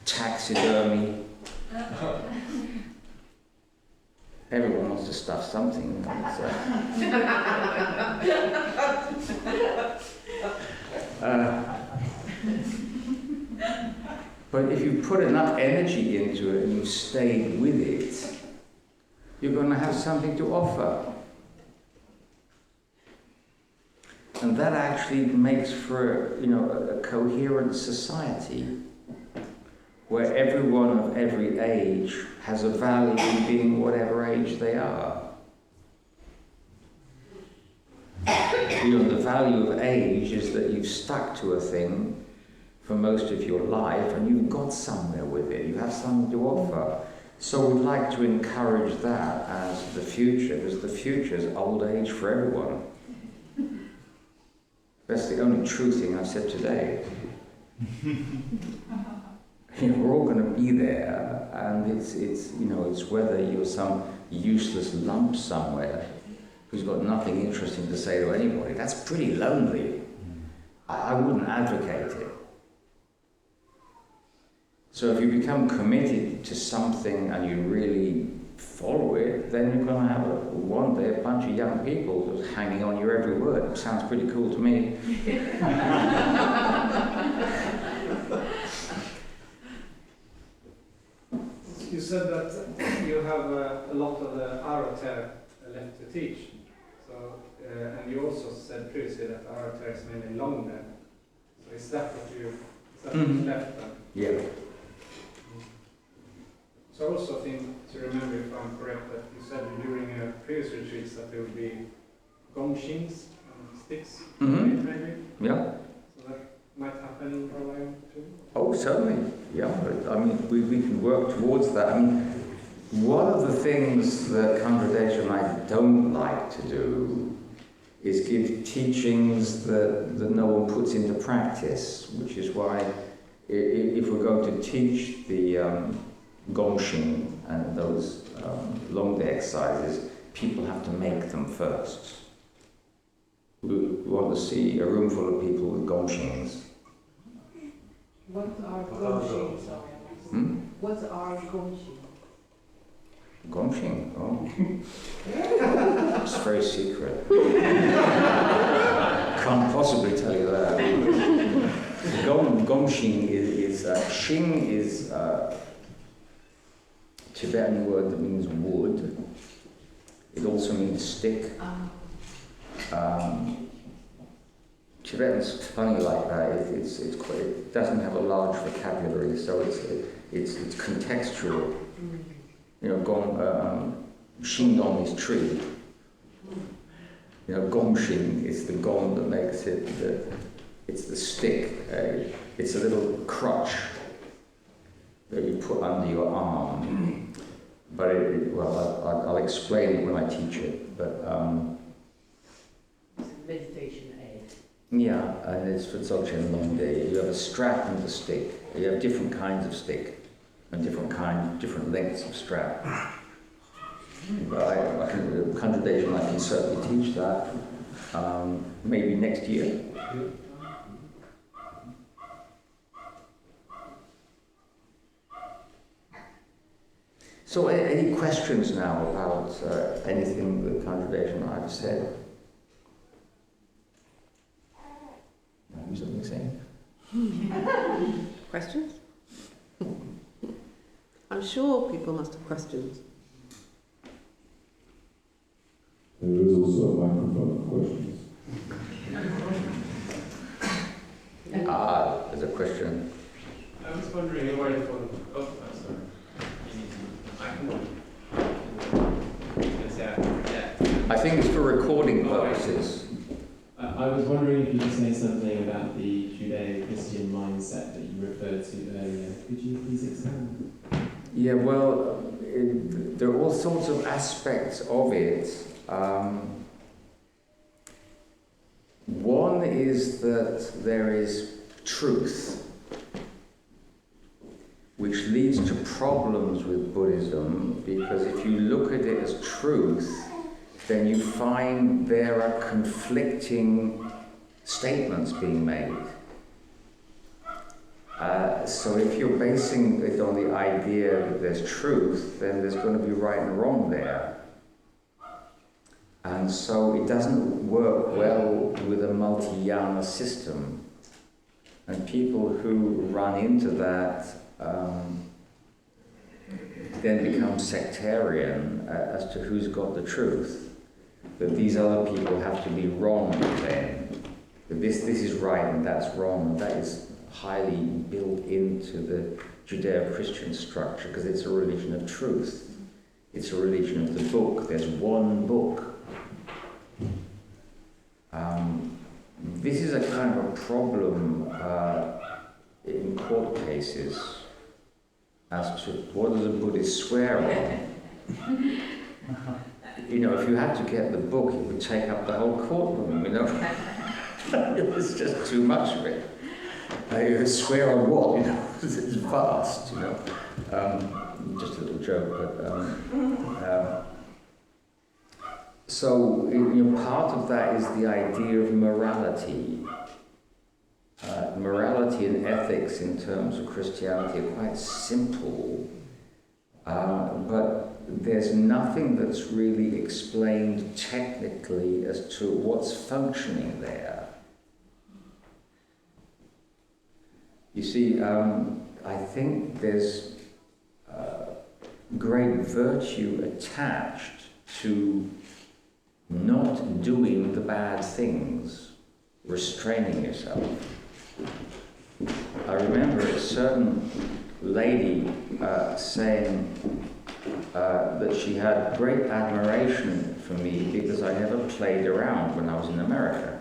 taxidermy. Everyone wants to stuff something. But if you put enough energy into it and you stayed with it, you're going to have something to offer. And that actually makes for, you know, a coherent society where everyone of every age has a value in being whatever age they are. You know, the value of age is that you've stuck to a thing for most of your life and you've got somewhere with it, you have something to offer. So we'd like to encourage that as the future, because the future is old age for everyone. That's the only true thing I've said today. You know, we're all going to be there, and it's you know, it's whether you're some useless lump somewhere who's got nothing interesting to say to anybody. That's pretty lonely. I wouldn't advocate it. So if you become committed to something and you really follow it, then you're going to have one day a bunch of young people just hanging on your every word. It sounds pretty cool to me. You said that you have a lot of the gTér left to teach. So, and you also said previously that gTér is mainly long then. So is that what you left then? Yeah. So I also think, to remember if I'm correct, that you said during previous retreats that there would be gongshings and sticks made maybe. Yeah. So that might happen in Berlin too. Oh, certainly. Yeah. But, I mean, we can work towards that. I mean, one of the things that congregation I don't like to do is give teachings that no one puts into practice, which is why if we're going to teach the gongshing and those long day exercises, people have to make them first. We want to see a room full of people with gongshings. What are gongshing? What are gongshing? Gongshing? Oh. It's very secret. Can't possibly tell you that. Gongshing is shing is Tibetan word that means wood. It also means stick. Tibetan's funny like that. It doesn't have a large vocabulary, so it's contextual. You know, shingong is tree. You know, gongshing is the gong that makes it. It's the stick. It's a little crutch that you put under your arm. But I'll explain it when I teach it. But It's a meditation aid. yeah, and it's for Dzogchen long day. You have a strap and a stick. You have different kinds of stick and different lengths of strap. But congregation, I can certainly teach that. Maybe next year. So, any questions now about anything the congregation I've said? Something saying? Questions? I'm sure people must have questions. There is also a microphone for questions. There's a question. I was wondering where for. Oh, sorry. I think it's for recording purposes. I was wondering if you could say something about the Judeo-Christian mindset that you referred to earlier. Could you please expand? Yeah, well, there are all sorts of aspects of it. One is that there is truth, which leads to problems with Buddhism, because if you look at it as truth, then you find there are conflicting statements being made. So if you're basing it on the idea that there's truth, then there's going to be right and wrong there. And so it doesn't work well with a multi-yana system. And people who run into that then become sectarian as to who's got the truth. That these other people have to be wrong then. That this is right and that's wrong, and that is highly built into the Judeo-Christian structure because it's a religion of truth. It's a religion of the book. There's one book. This is a kind of a problem in court cases as to what does a Buddhist swear on. You know, if you had to get the book, it would take up the whole courtroom, you know. It's just too much of it. You swear on what, you know? It's vast, you know. Just a little joke, but so you know, part of that is the idea of morality. Morality and ethics in terms of Christianity are quite simple, but there's nothing that's really explained technically as to what's functioning there. You see, I think there's great virtue attached to not doing the bad things, restraining yourself. I remember a certain lady saying that she had great admiration for me because I never played around when I was in America.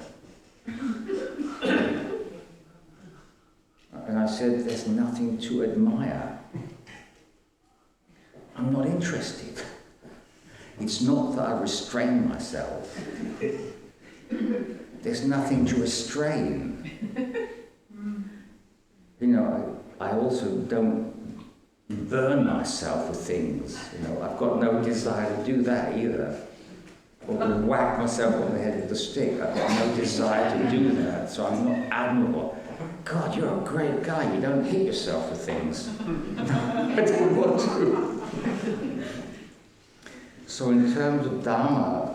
And I said, there's nothing to admire. I'm not interested. It's not that I restrain myself. There's nothing to restrain. You know, I also don't burn myself with things. You know, I've got no desire to do that either. Or to whack myself on the head with a stick. I've got no desire to do that, so I'm not admirable. God, you're a great guy. You don't hit yourself with things. I don't want to. So in terms of Dharma,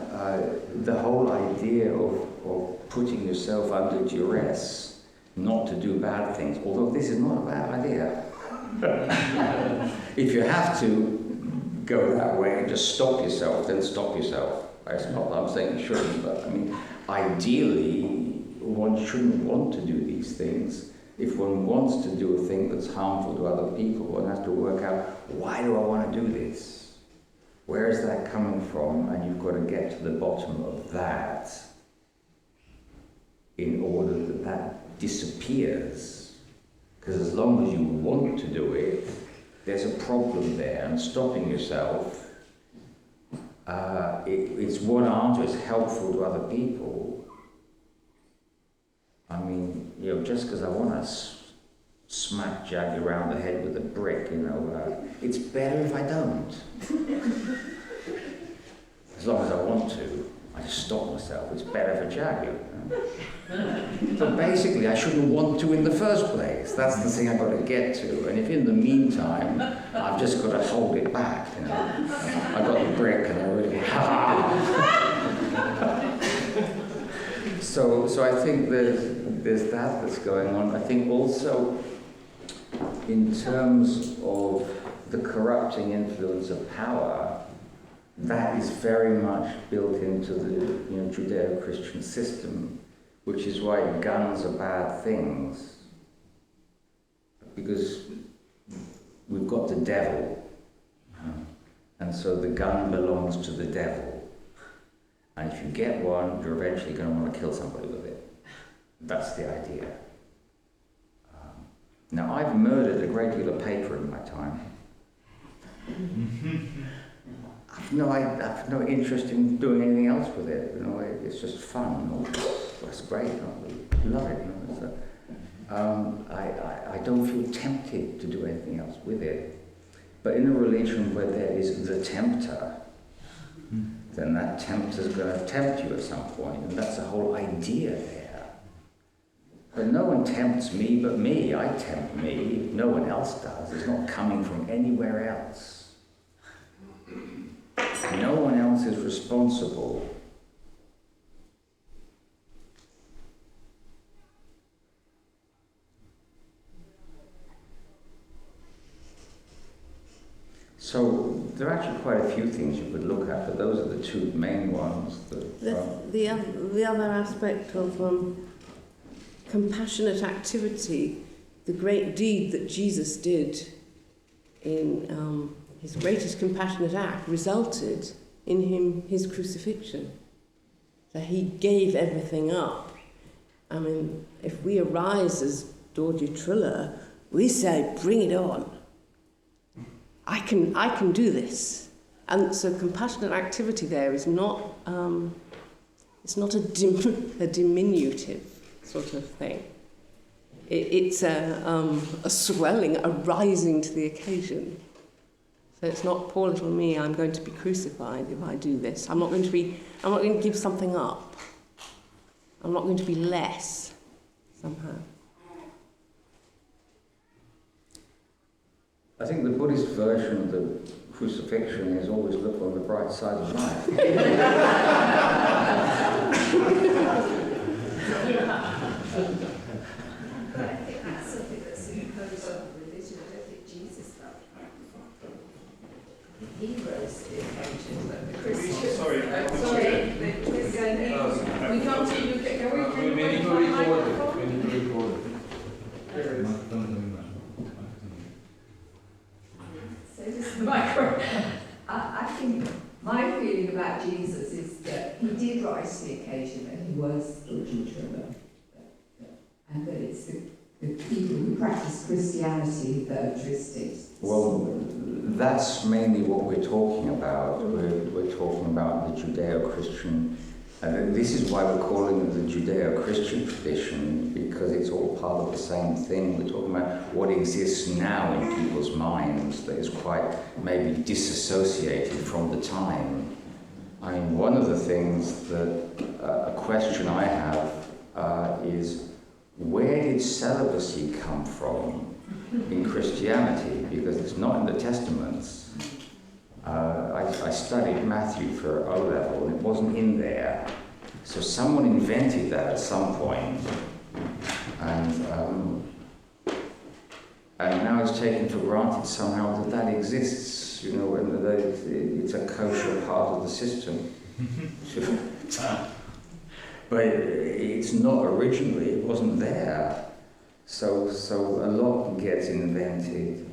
the whole idea of putting yourself under duress, not to do bad things, although this is not a bad idea. If you have to go that way and just stop yourself, then stop yourself. It's not that I'm saying you shouldn't, but I mean, ideally, one shouldn't want to do these things. If one wants to do a thing that's harmful to other people, one has to work out, why do I want to do this? Where is that coming from? And you've got to get to the bottom of that in order that that disappears. Because as long as you want to do it, there's a problem there, and stopping yourself, it's one answer, it's helpful to other people. I mean, you know, just because I want to smack Jaggy around the head with a brick, you know, it's better if I don't. As long as I want to, I just stop myself. It's better for Jaggy. You know? So basically, I shouldn't want to in the first place. That's the thing I've got to get to. And if in the meantime, I've just got to hold it back, you know. I got the brick and I really, So I think there's that's going on. I think also in terms of the corrupting influence of power, that is very much built into the Judeo-Christian system, which is why guns are bad things. Because we've got the devil, and so the gun belongs to the devil. And if you get one, you're eventually going to want to kill somebody with it. That's the idea. Now, I've murdered a great deal of paper in my time. I've no interest in doing anything else with it. You know, it's just fun. It's great. I love it. You know, I don't feel tempted to do anything else with it. But in a religion where there is the tempter, then that tempter's going to tempt you at some point, and that's the whole idea there. But no one tempts me but me. I tempt me. No one else does. It's not coming from anywhere else. No one else is responsible. So quite a few things you could look at, but those are the two main ones. The other aspect of compassionate activity, the great deed that Jesus did in his greatest compassionate act resulted in his crucifixion. So he gave everything up. I mean, if we arise as Dorje Triller, we say, bring it on. I can do this. And so compassionate activity there is not, it's not a diminutive sort of thing. It's a swelling, a rising to the occasion. So it's not, poor little me, I'm going to be crucified if I do this. I'm not going to give something up. I'm not going to be less, somehow. I think the Buddhist version of the crucifixion is always look on the bright side of life. I think that's something that's imposed on religion. I don't think Jesus felt that. He rose to the occasion, but the Christians... Sorry. We can't see you. We need to record it. We need to record it. So this is the micro. I think my feeling about Jesus is that he did rise to the occasion and he was Dorje Triller. And that it's the people who practice Christianity that are tristic. Well, that's mainly what we're talking about. We're talking about the Judeo-Christian. This is why we're calling it the Judeo-Christian tradition, because it's all part of the same thing. We're talking about what exists now in people's minds that is quite maybe disassociated from the time. I mean, one of the things that, a question I have is, where did celibacy come from in Christianity? Because it's not in the Testaments. I studied Matthew for O-level and it wasn't in there. So someone invented that at some point. And now it's taken for granted somehow that that exists, you know, and that it's a kosher part of the system. But it's not originally, it wasn't there. So a lot gets invented.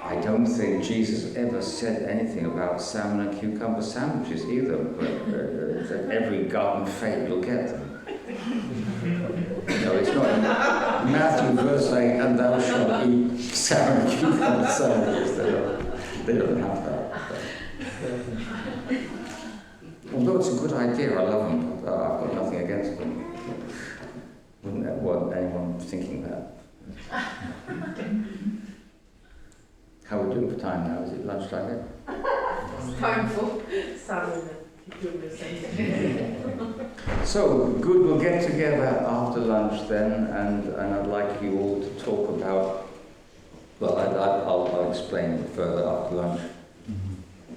I don't think Jesus ever said anything about salmon and cucumber sandwiches either, but every garden fete you'll get them. No, it's not. Matthew verse 8, and thou shalt eat salmon and cucumber sandwiches. They don't have that. Although it's a good idea, I love them, but I've got nothing against them. Wouldn't want anyone thinking that. How are we doing for time now? Is it lunchtime yet? It's time for salmon and cucumber. So, good, we'll get together after lunch then, and I'd like you all to talk about, well, I'll explain it further after lunch.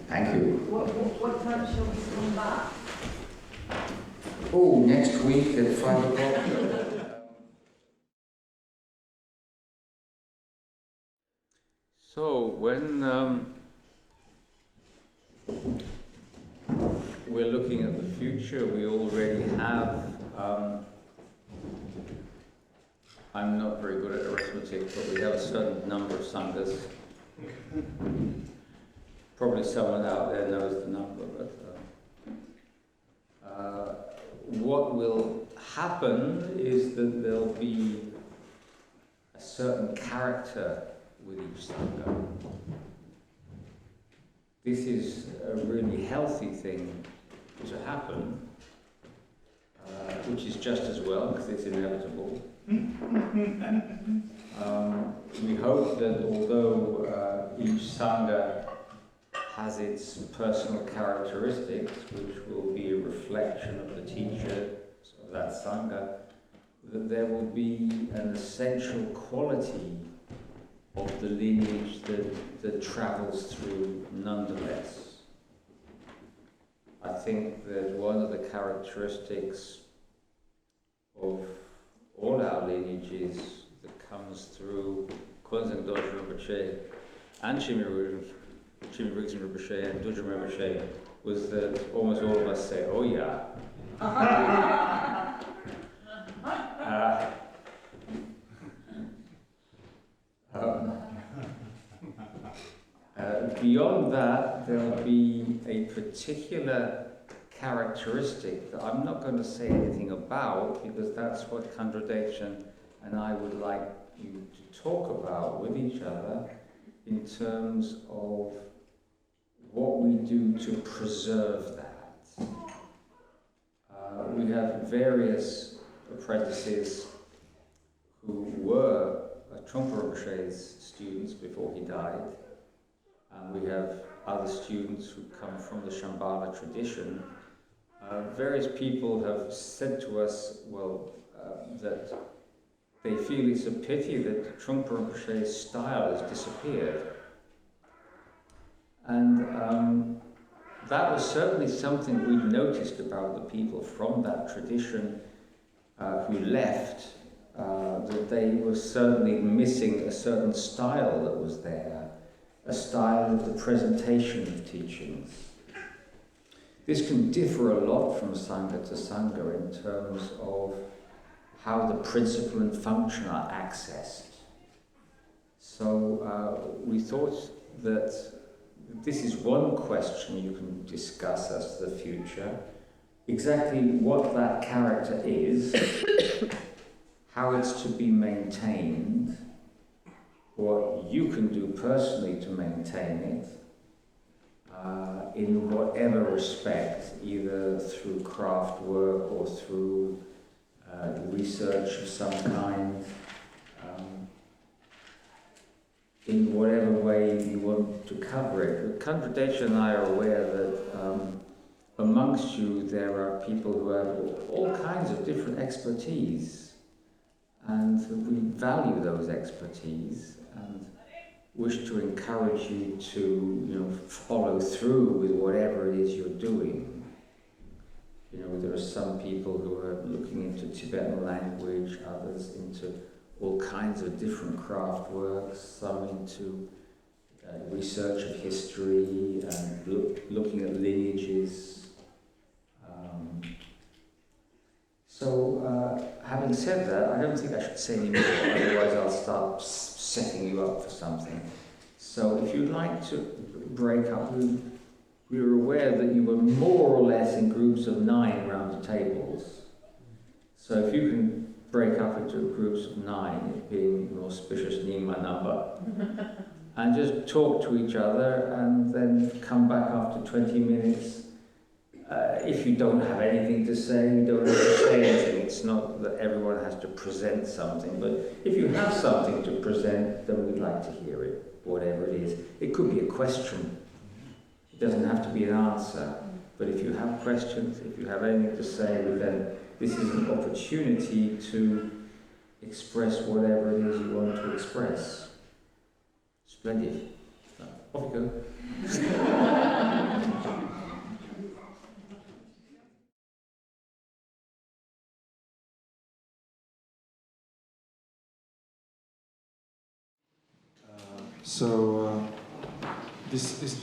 Thank you. What time shall we come back? Oh, next week at 5 o'clock. So, when we're looking at the future, we already have, I'm not very good at arithmetic, but we have a certain number of sanghas. Probably someone out there knows the number, but what will happen is that there'll be a certain character with each sangha. This is a really healthy thing to happen, which is just as well because it's inevitable. We hope that although each sangha has its personal characteristics, which will be a reflection of the teacher of that sangha, that there will be an essential quality of the lineage that travels through nonetheless. I think that one of the characteristics of all our lineages that comes through Kwanzaa Dorje Rinpoche and Chimyuru Jimmy Briggs and Rinpoche and Dudjom Rinpoche was that almost all of us say, oh yeah. Beyond that, there'll be a particular characteristic that I'm not going to say anything about, because that's what Khandra and I would like you to talk about with each other in terms of what we do to preserve that. We have various apprentices who were Trungpa Rinpoche's students before he died. And we have other students who come from the Shambhala tradition. Various people have said to us, well, that they feel it's a pity that Trungpa Rinpoche's style has disappeared. And that was certainly something we noticed about the people from that tradition who left, that they were certainly missing a certain style that was there, a style of the presentation of teachings. This can differ a lot from Sangha to Sangha in terms of how the principle and function are accessed. So we thought that this is one question you can discuss as to the future, exactly what that character is, how it's to be maintained, what you can do personally to maintain it, in whatever respect, either through craft work or through research of some kind, in whatever way you want to cover it. But Khandra and I are aware that amongst you there are people who have all kinds of different expertise, and we value those expertise and wish to encourage you to, follow through with whatever it is you're doing. There are some people who are looking into Tibetan language, others into all kinds of different craft works, some into research of history and looking at lineages. Having said that, I don't think I should say any more, otherwise I'll start setting you up for something. So if you'd like to break up, we were aware that you were more or less in groups of 9 around the tables. So if you can break up into groups of 9, it being an auspicious Nyingma number, and just talk to each other and then come back after 20 minutes. If you don't have anything to say, you don't have to say anything. It's not that everyone has to present something, but if you have something to present, then we'd like to hear it, whatever it is. It could be a question. It doesn't have to be an answer. But if you have questions, if you have anything to say, then this is an opportunity to express whatever it is you want to express. Splendid. Off you go.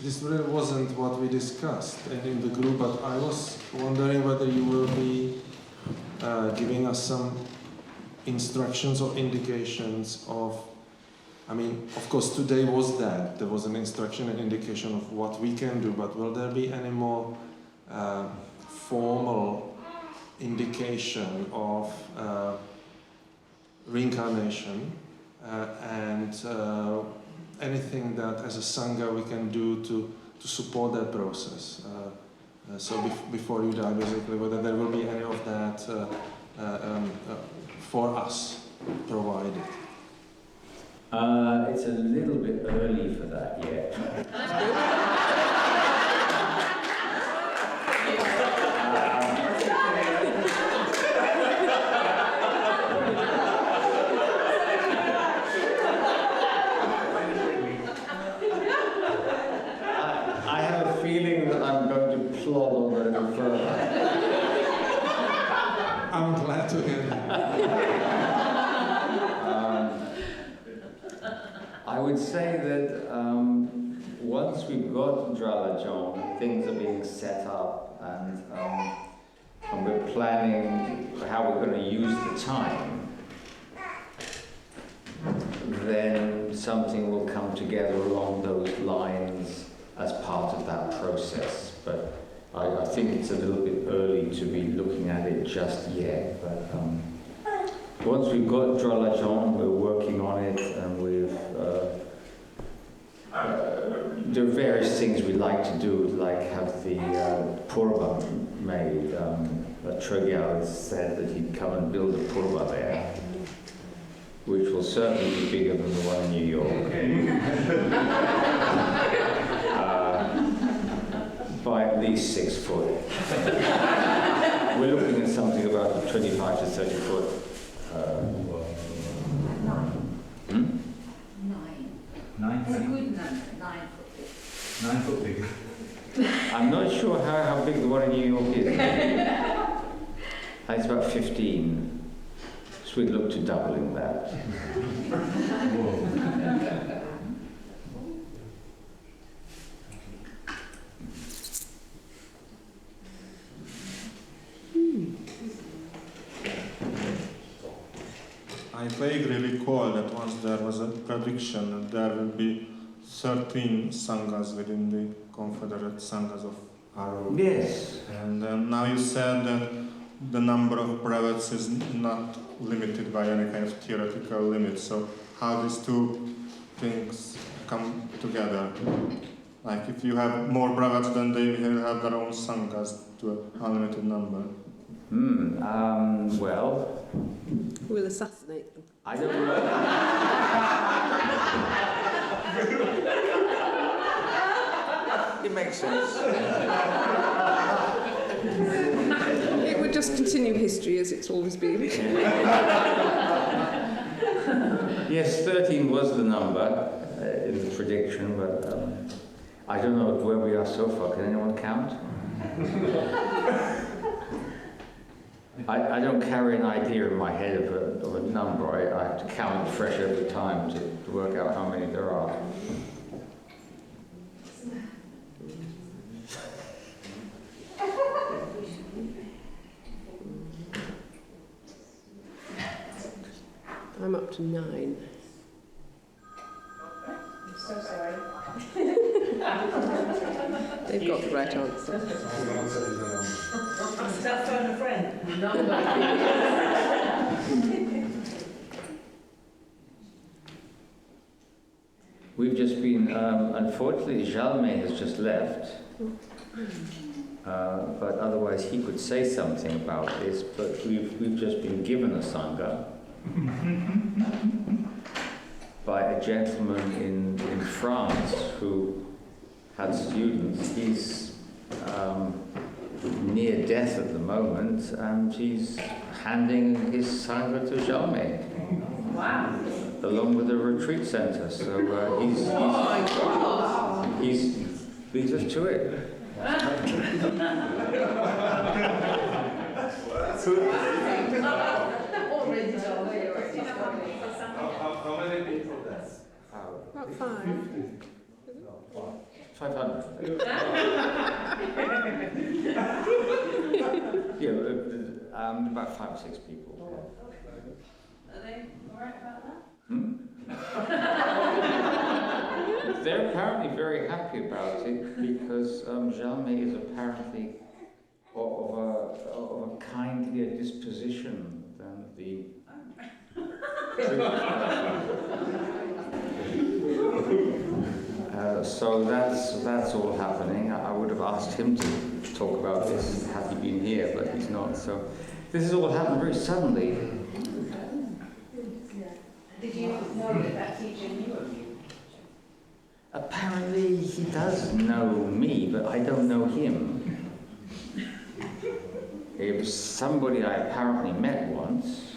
This really wasn't what we discussed in the group, but I was wondering whether you will be giving us some instructions or indications of, of course today was that, there was an instruction and indication of what we can do, but will there be any more formal indication of reincarnation and anything that as a Sangha we can do to support that process? So before you die, basically, whether there will be any of that for us provided. It's a little bit early for that yet. I have a feeling that I'm going to plod on a little further. I'm glad to hear that. I would say that once we've got Dralajong, things are being set up, and we're planning how we're going to use the time, then something will come together along those lines as part of that process. But I think it's a little bit early to be looking at it just yet. But once we've got Dralajong, we're working on it, and there are various things we'd like to do, like have the purba made. Trögyal has said that he'd come and build a purba there, which will certainly be bigger than the one in New York. By at least 6 foot. We're looking at something about 25 to 30 foot. 9 It's a feet. good number, 9 foot. 9 foot big. I'm not sure how big the one in New York is. It's about 15. So we'd look to doubling that. I vaguely recall that once there was a prediction that there will be 13 sanghas within the Confederate Sanghas of Aro. Yes. And now you said that the number of brevets is not limited by any kind of theoretical limit. So how these two things come together? Like if you have more brevets, then they will have their own sanghas to an unlimited number. Well, We'll assassinate them. I don't know. It makes sense. It would just continue history as it's always been. Yes, 13 was the number in the prediction, but I don't know where we are so far. Can anyone count? I don't carry an idea in my head of a number. I have to count fresh every time to work out how many there are. I'm up to 9. I'm so sorry. They've got the right answer. That's phone a friend. We've just been, unfortunately, Jalmé has just left. But otherwise he could say something about this, but we've just been given a Sangha by a gentleman in France who had students. He's near death at the moment, and he's handing his Sangha to Jalmé. Wow. Along with the retreat centre. So he's beat us to it. How many people there? About 5. 500. Yeah, about 5 or 6 people. Are they all right about that? They're apparently very happy about it because Jalmé is apparently of a kindlier disposition than the so that's all happening. I would have asked him to talk about this had he been here, but he's not. So this has all happened very suddenly. Did you know that teacher knew of you? Apparently he does know me, but I don't know him. It was somebody I apparently met once.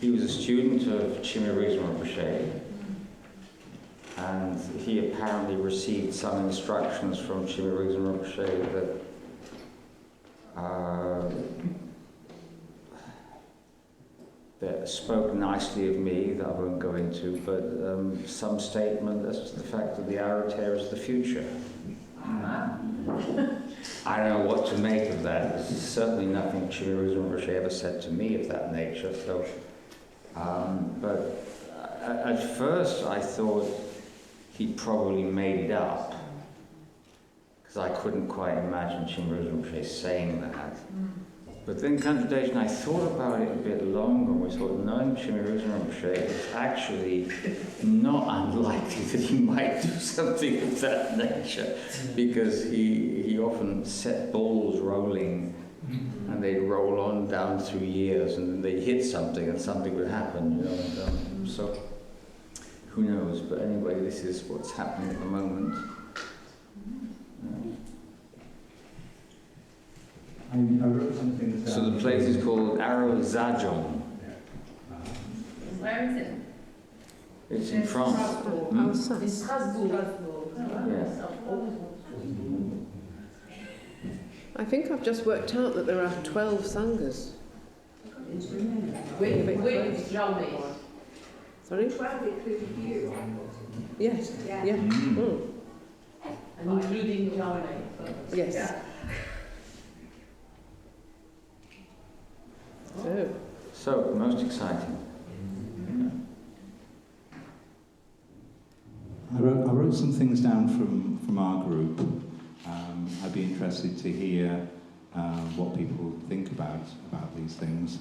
He was a student of Chimé Rinpoche, and he apparently received some instructions from Chimé Rinpoche that that spoke nicely of me that I won't go into, but some statement as to the fact that the APPRENTICES is the future. I don't know what to make of that. There's certainly nothing Chiméruz Rinpoche ever said to me of that nature. So, but at first I thought he probably made it up, because I couldn't quite imagine Chiméruz Rinpoche saying that. But then consultation, I thought about it a bit longer, and we thought, knowing Chiméruz Rinpoche, it's actually not unlikely that he might do something of that nature, because he often set balls rolling, and they'd roll on down through years, and then they'd hit something, and something would happen, you know. And, so, who knows? But anyway, this is what's happening at the moment. I wrote something down. So the place is called Zajong. Where is it? It's in France. In Strasbourg. Yeah. I think I've just worked out that there are 12 sanghas. With Germany. Sorry? 12 including you. Yes. Yeah. Yeah. Mm. And including Germany. Yes. Yeah. So, most exciting. I wrote some things down from our group. I'd be interested to hear what people think about these things.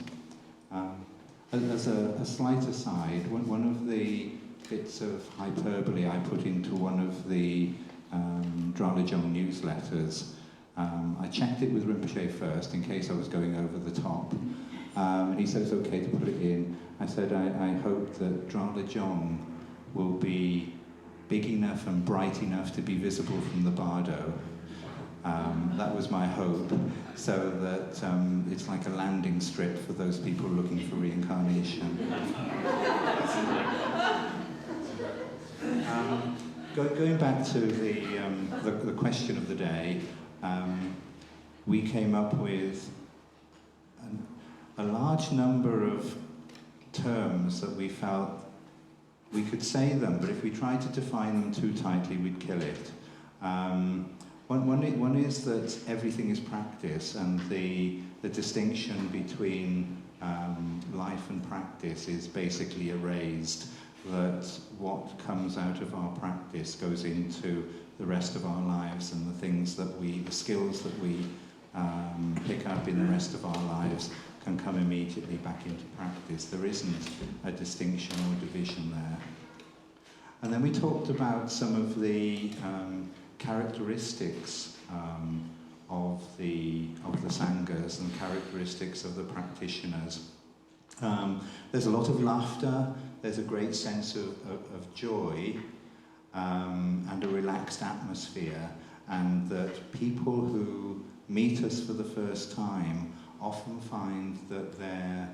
As a slight aside, one of the bits of hyperbole I put into one of the Lineage newsletters, I checked it with Rinpoche first in case I was going over the top. And he said it's okay to put it in. I said I hope that Lineage will be big enough and bright enough to be visible from the Bardo. That was my hope, so that it's like a landing strip for those people looking for reincarnation. Going back to the question of the day, we came up with a large number of terms that we felt we could say them, but if we tried to define them too tightly, we'd kill it. One is that everything is practice, and the distinction between life and practice is basically erased, that what comes out of our practice goes into the rest of our lives, and the skills that we pick up in the rest of our lives can come immediately back into practice. There isn't a distinction or division there. And then we talked about some of the characteristics of the sanghas and characteristics of the practitioners. There's a lot of laughter, there's a great sense of joy, and a relaxed atmosphere, and that people who meet us for the first time often find that they're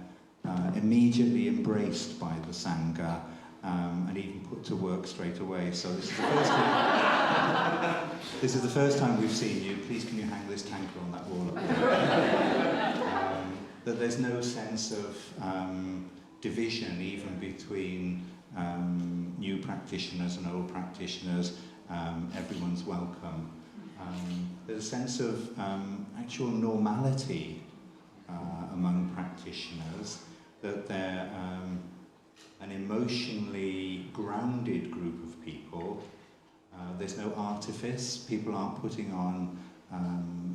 immediately embraced by the Sangha, and even put to work straight away. So this is the first time. This is the first time we've seen you. Please, can you hang this tanker on that wall up there? That there's no sense of division even between new practitioners and old practitioners. Everyone's welcome. There's a sense of actual normality among practitioners, that they're an emotionally grounded group of people. There's no artifice. People aren't putting on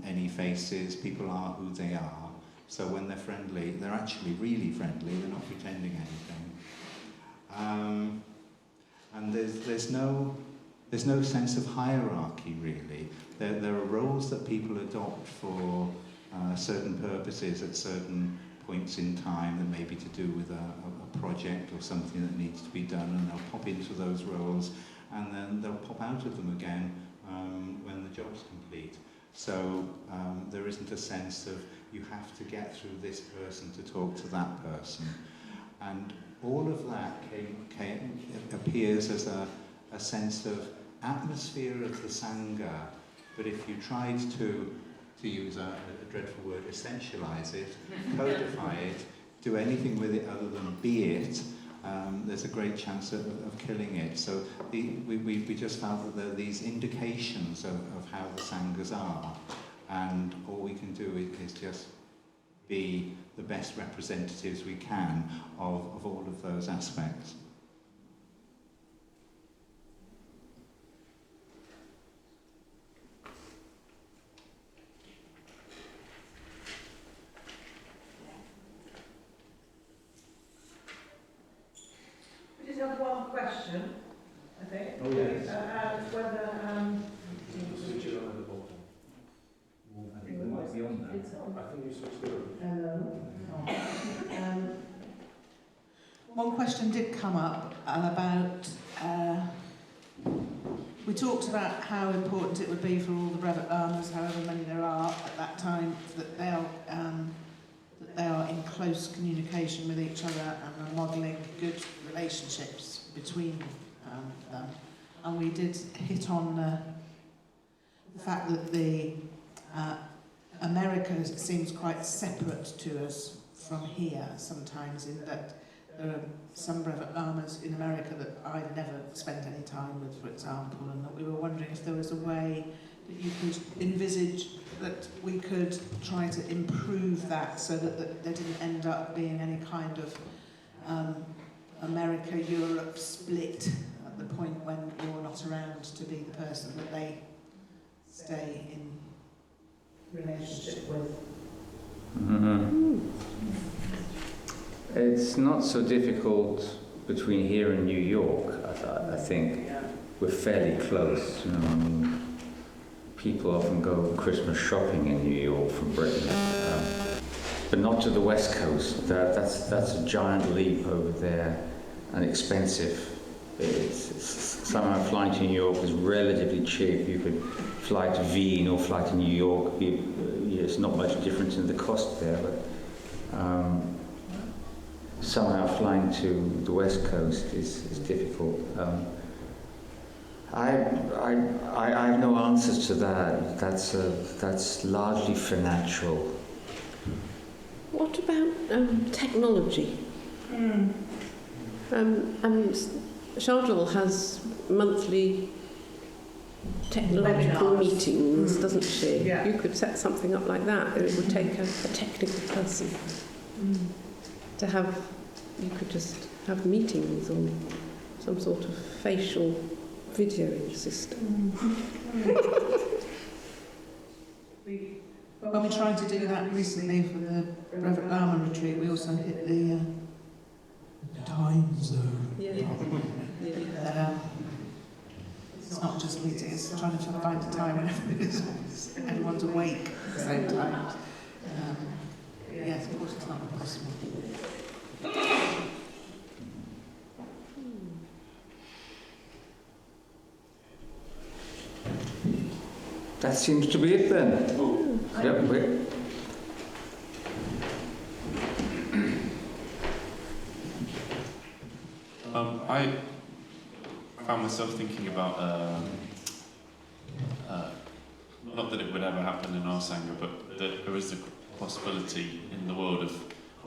any faces. People are who they are. So when they're friendly, they're actually really friendly. They're not pretending anything. And there's no sense of hierarchy, really. There are roles that people adopt for certain purposes at certain points in time that may be to do with a project or something that needs to be done, and they'll pop into those roles, and then they'll pop out of them again when the job's complete. So there isn't a sense of you have to get through this person to talk to that person. And all of that appears as a sense of atmosphere of the Sangha, but if you tried to use a dreadful word, essentialize it, codify it, do anything with it other than be it, there's a great chance of killing it. So we just felt that there are these indications of how the Sanghas are, and all we can do is just be the best representatives we can of all of those aspects. We just have one question, I think. Oh, yes. And whether Switch it on at the bottom. I think we might be on that. it's on. I think you switched it on. Hello. One question did come up about, we talked about how important it would be for all the brevet learners, however many there are at that time, that they are in close communication with each other and are modelling good relationships between them. And we did hit on the fact that America seems quite separate to us from here sometimes, in that there are some brevet learners in America that I never spent any time with, for example, and that we were wondering if there was a way that you could envisage that we could try to improve that so that there didn't end up being any kind of America-Europe split at the point when you're not around to be the person that they stay in relationship with. Mm-hmm. It's not so difficult between here and New York, I think. We're fairly close, you know. I mean, people often go Christmas shopping in New York from Britain, but not to the West Coast. That's a giant leap over there and expensive. Somehow flying to New York is relatively cheap. You could fly to Wien or fly to New York. It's not much difference in the cost there, but somehow flying to the West Coast is difficult. I have no answers to that. That's largely financial. What about technology? Shardul has monthly technological Webinars. meetings, doesn't she? Yeah. You could set something up like that. It would take a technical person to have. You could just have meetings on some sort of facial videoing system. When we tried to do that recently for the Brevet Lama retreat, we also hit the time zone. Yeah. It's not just meeting, it's trying to find a time when everyone's awake at the same time. Yes, of course it's not possible. That seems to be it then. Yep, wait. I found myself thinking about, not that it would ever happen in our Sangha, but that there is a possibility in the world of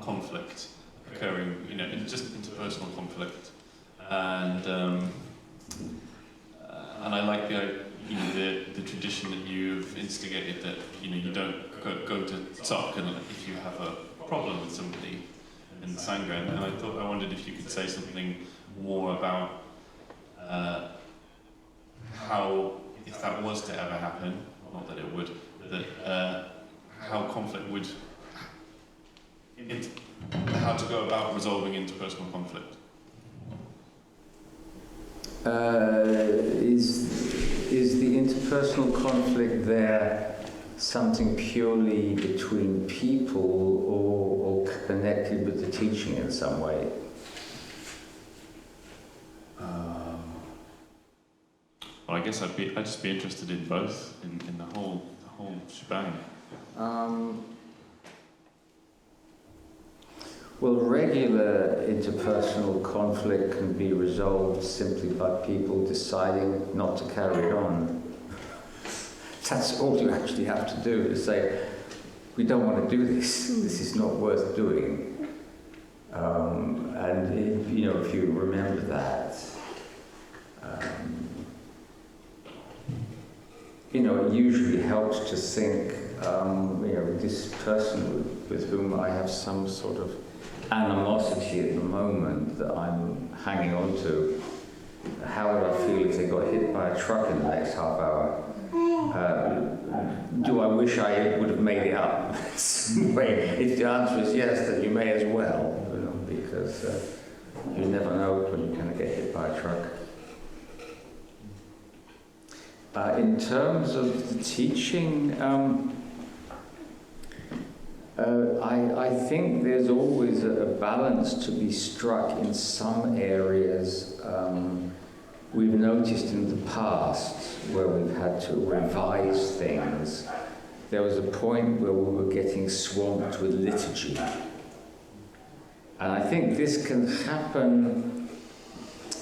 conflict occurring, just interpersonal conflict, and I like the tradition that you've instigated, that you don't go to talk and if you have a problem with somebody in the Sangha, and I wondered if you could say something more about how, if that was to ever happen, not that it would, that how conflict would, how to go about resolving interpersonal conflict. Is the interpersonal conflict there something purely between people or connected with the teaching in some way? Well, I guess I'd just be interested in both, in the whole shebang. Well, regular interpersonal conflict can be resolved simply by people deciding not to carry it on. That's all you actually have to do, is say, we don't want to do this, this is not worth doing. And if you remember that, it usually helps to think, this person with whom I have some sort of animosity at the moment that I'm hanging on to, how would I feel if they got hit by a truck in the next half hour? Do I wish I would have made it up? If the answer is yes, then you may as well, because you never know when you're going to get hit by a truck. In terms of the teaching, I think there's always a balance to be struck in some areas. We've noticed in the past where we've had to revise things, there was a point where we were getting swamped with liturgy. And I think this can happen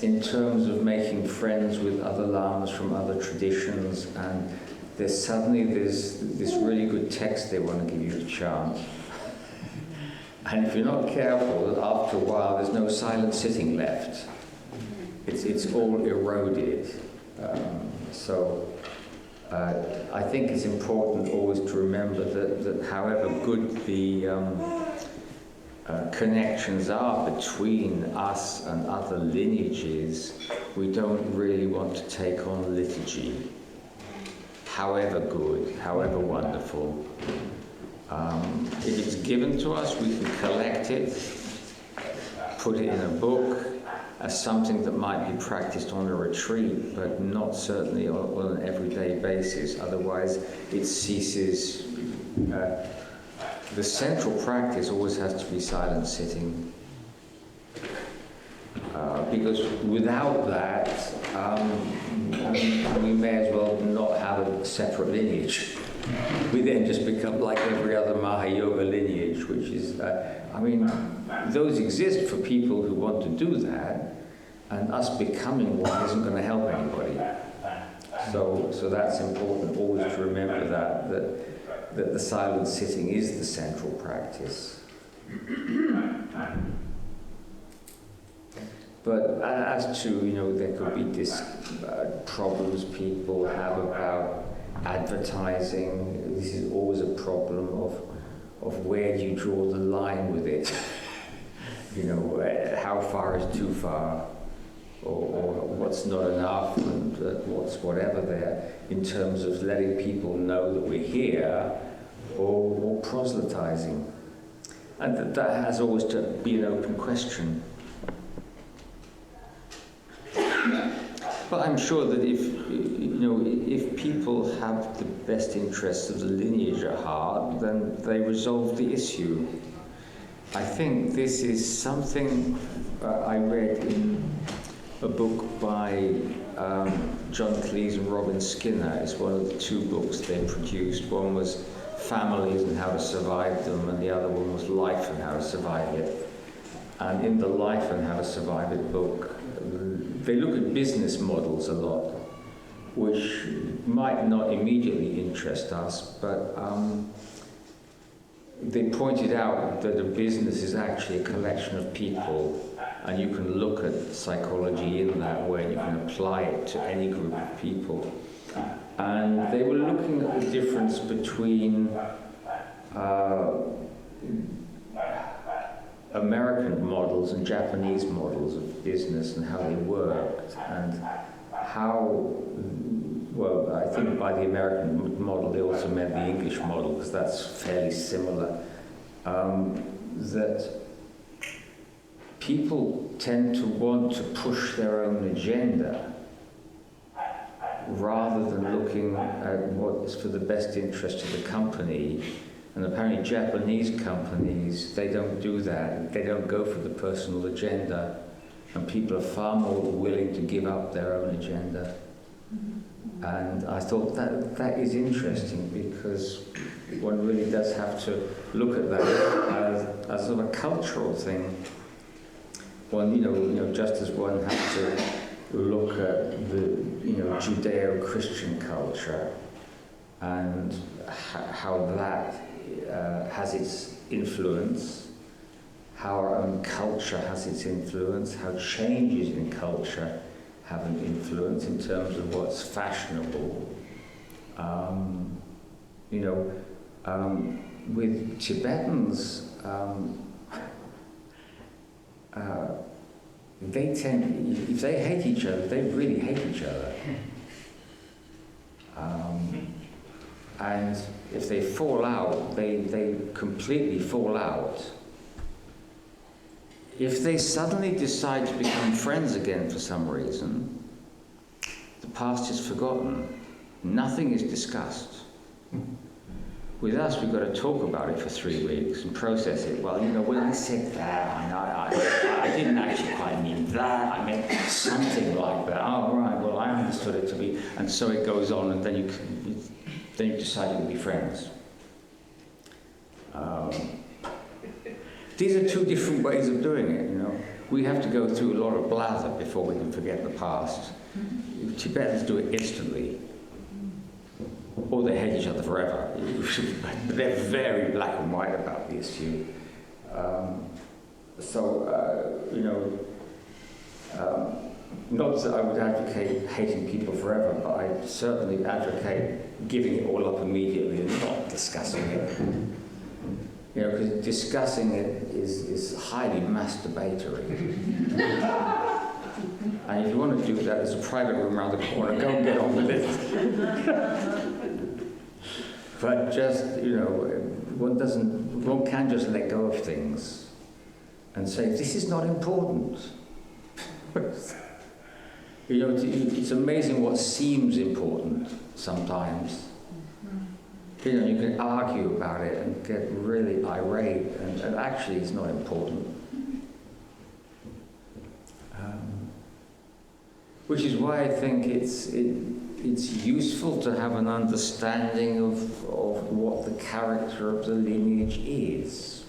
in terms of making friends with other lamas from other traditions, and there's this really good text they want to give you to chant. And if you're not careful, after a while there's no silent sitting left. It's all eroded. I think it's important always to remember that however good the connections are between us and other lineages, we don't really want to take on liturgy, however good, however wonderful. If it's given to us, we can collect it, put it in a book, as something that might be practiced on a retreat, but not certainly on an everyday basis. Otherwise, it ceases. The central practice always has to be silent sitting, because without that, we may as well not have a separate lineage. We then just become like every other Mahayoga lineage, which is, those exist for people who want to do that, and us becoming one isn't going to help anybody. So that's important always to remember that the silent sitting is the central practice. But as to, there could be problems people have about advertising. This is always a problem of where do you draw the line with it? How far is too far, or what's not enough, and what's whatever there, in terms of letting people know that we're here, or proselytizing. And that has always to be an open question. But I'm sure that if people have the best interests of the lineage at heart, then they resolve the issue. I think this is something I read in a book by John Cleese and Robin Skinner. It's one of the two books they produced. One was Families and How to Survive Them, and the other one was Life and How to Survive It. And in the Life and How to Survive It book, they look at business models a lot, which might not immediately interest us, but they pointed out that a business is actually a collection of people, and you can look at psychology in that way, and you can apply it to any group of people. And they were looking at the difference between American models and Japanese models of business and how they worked, and how, well, I think by the American model they also meant the English model, because that's fairly similar, that people tend to want to push their own agenda rather than looking at what is for the best interest of the company. And apparently Japanese companies, they don't do that. They don't go for the personal agenda, and people are far more willing to give up their own agenda. And I thought that is interesting, because one really does have to look at that as sort of a cultural thing. One, just as one has to look at the, Judeo-Christian culture and how that has its influence, how our own culture has its influence, how changes in culture have an influence in terms of what's fashionable. You know, with Tibetans, they tend, if they hate each other, they really hate each other. And if they fall out, they completely fall out. If they suddenly decide to become friends again for some reason, the past is forgotten. Nothing is discussed. With us, we've got to talk about it for 3 weeks and process it. Well, you know, when I said that, I didn't actually quite mean that. I meant something like that. Oh, right, well, I understood it to be... And so it goes on, and then you decide to be friends. These are two different ways of doing it, you know. We have to go through a lot of blather before we can forget the past. Tibetans do it instantly. Or they hate each other forever. They're very black and white about the issue. You know, not that I would advocate hating people forever, but I certainly advocate giving it all up immediately and not discussing it. You know, because discussing it is highly masturbatory. And if you want to do that, there's a private room around the corner. Go and get on with it. But just, you know, one can just let go of things and say, this is not important. You know, it's amazing what seems important sometimes. You know, you can argue about it and get really irate, and actually it's not important. Which is why I think it's useful to have an understanding of what the character of the lineage is.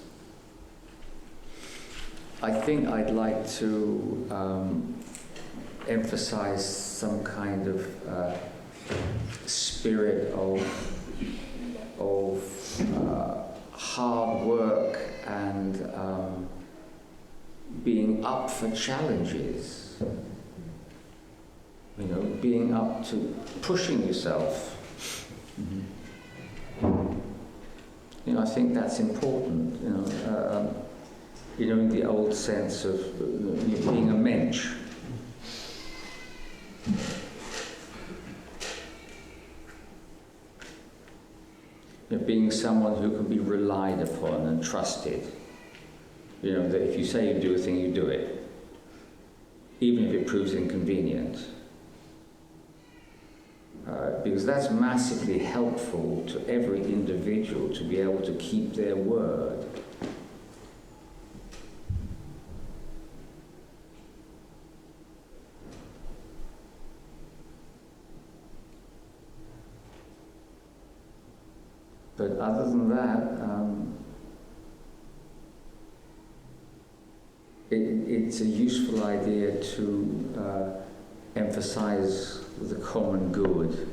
I think I'd like to emphasize some kind of spirit of hard work and being up for challenges. You know, being up to pushing yourself. You know, I think that's important. You know, in the old sense of being a mensch. You know, being someone who can be relied upon and trusted. You know, that if you say you do a thing, you do it, even if it proves inconvenient. Because that's massively helpful to every individual to be able to keep their word. But other than that, it's a useful idea to emphasize the common good,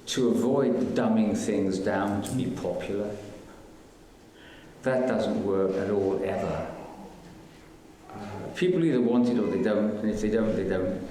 to avoid dumbing things down to be popular. That doesn't work at all, ever. People either want it or they don't, and if they don't, they don't.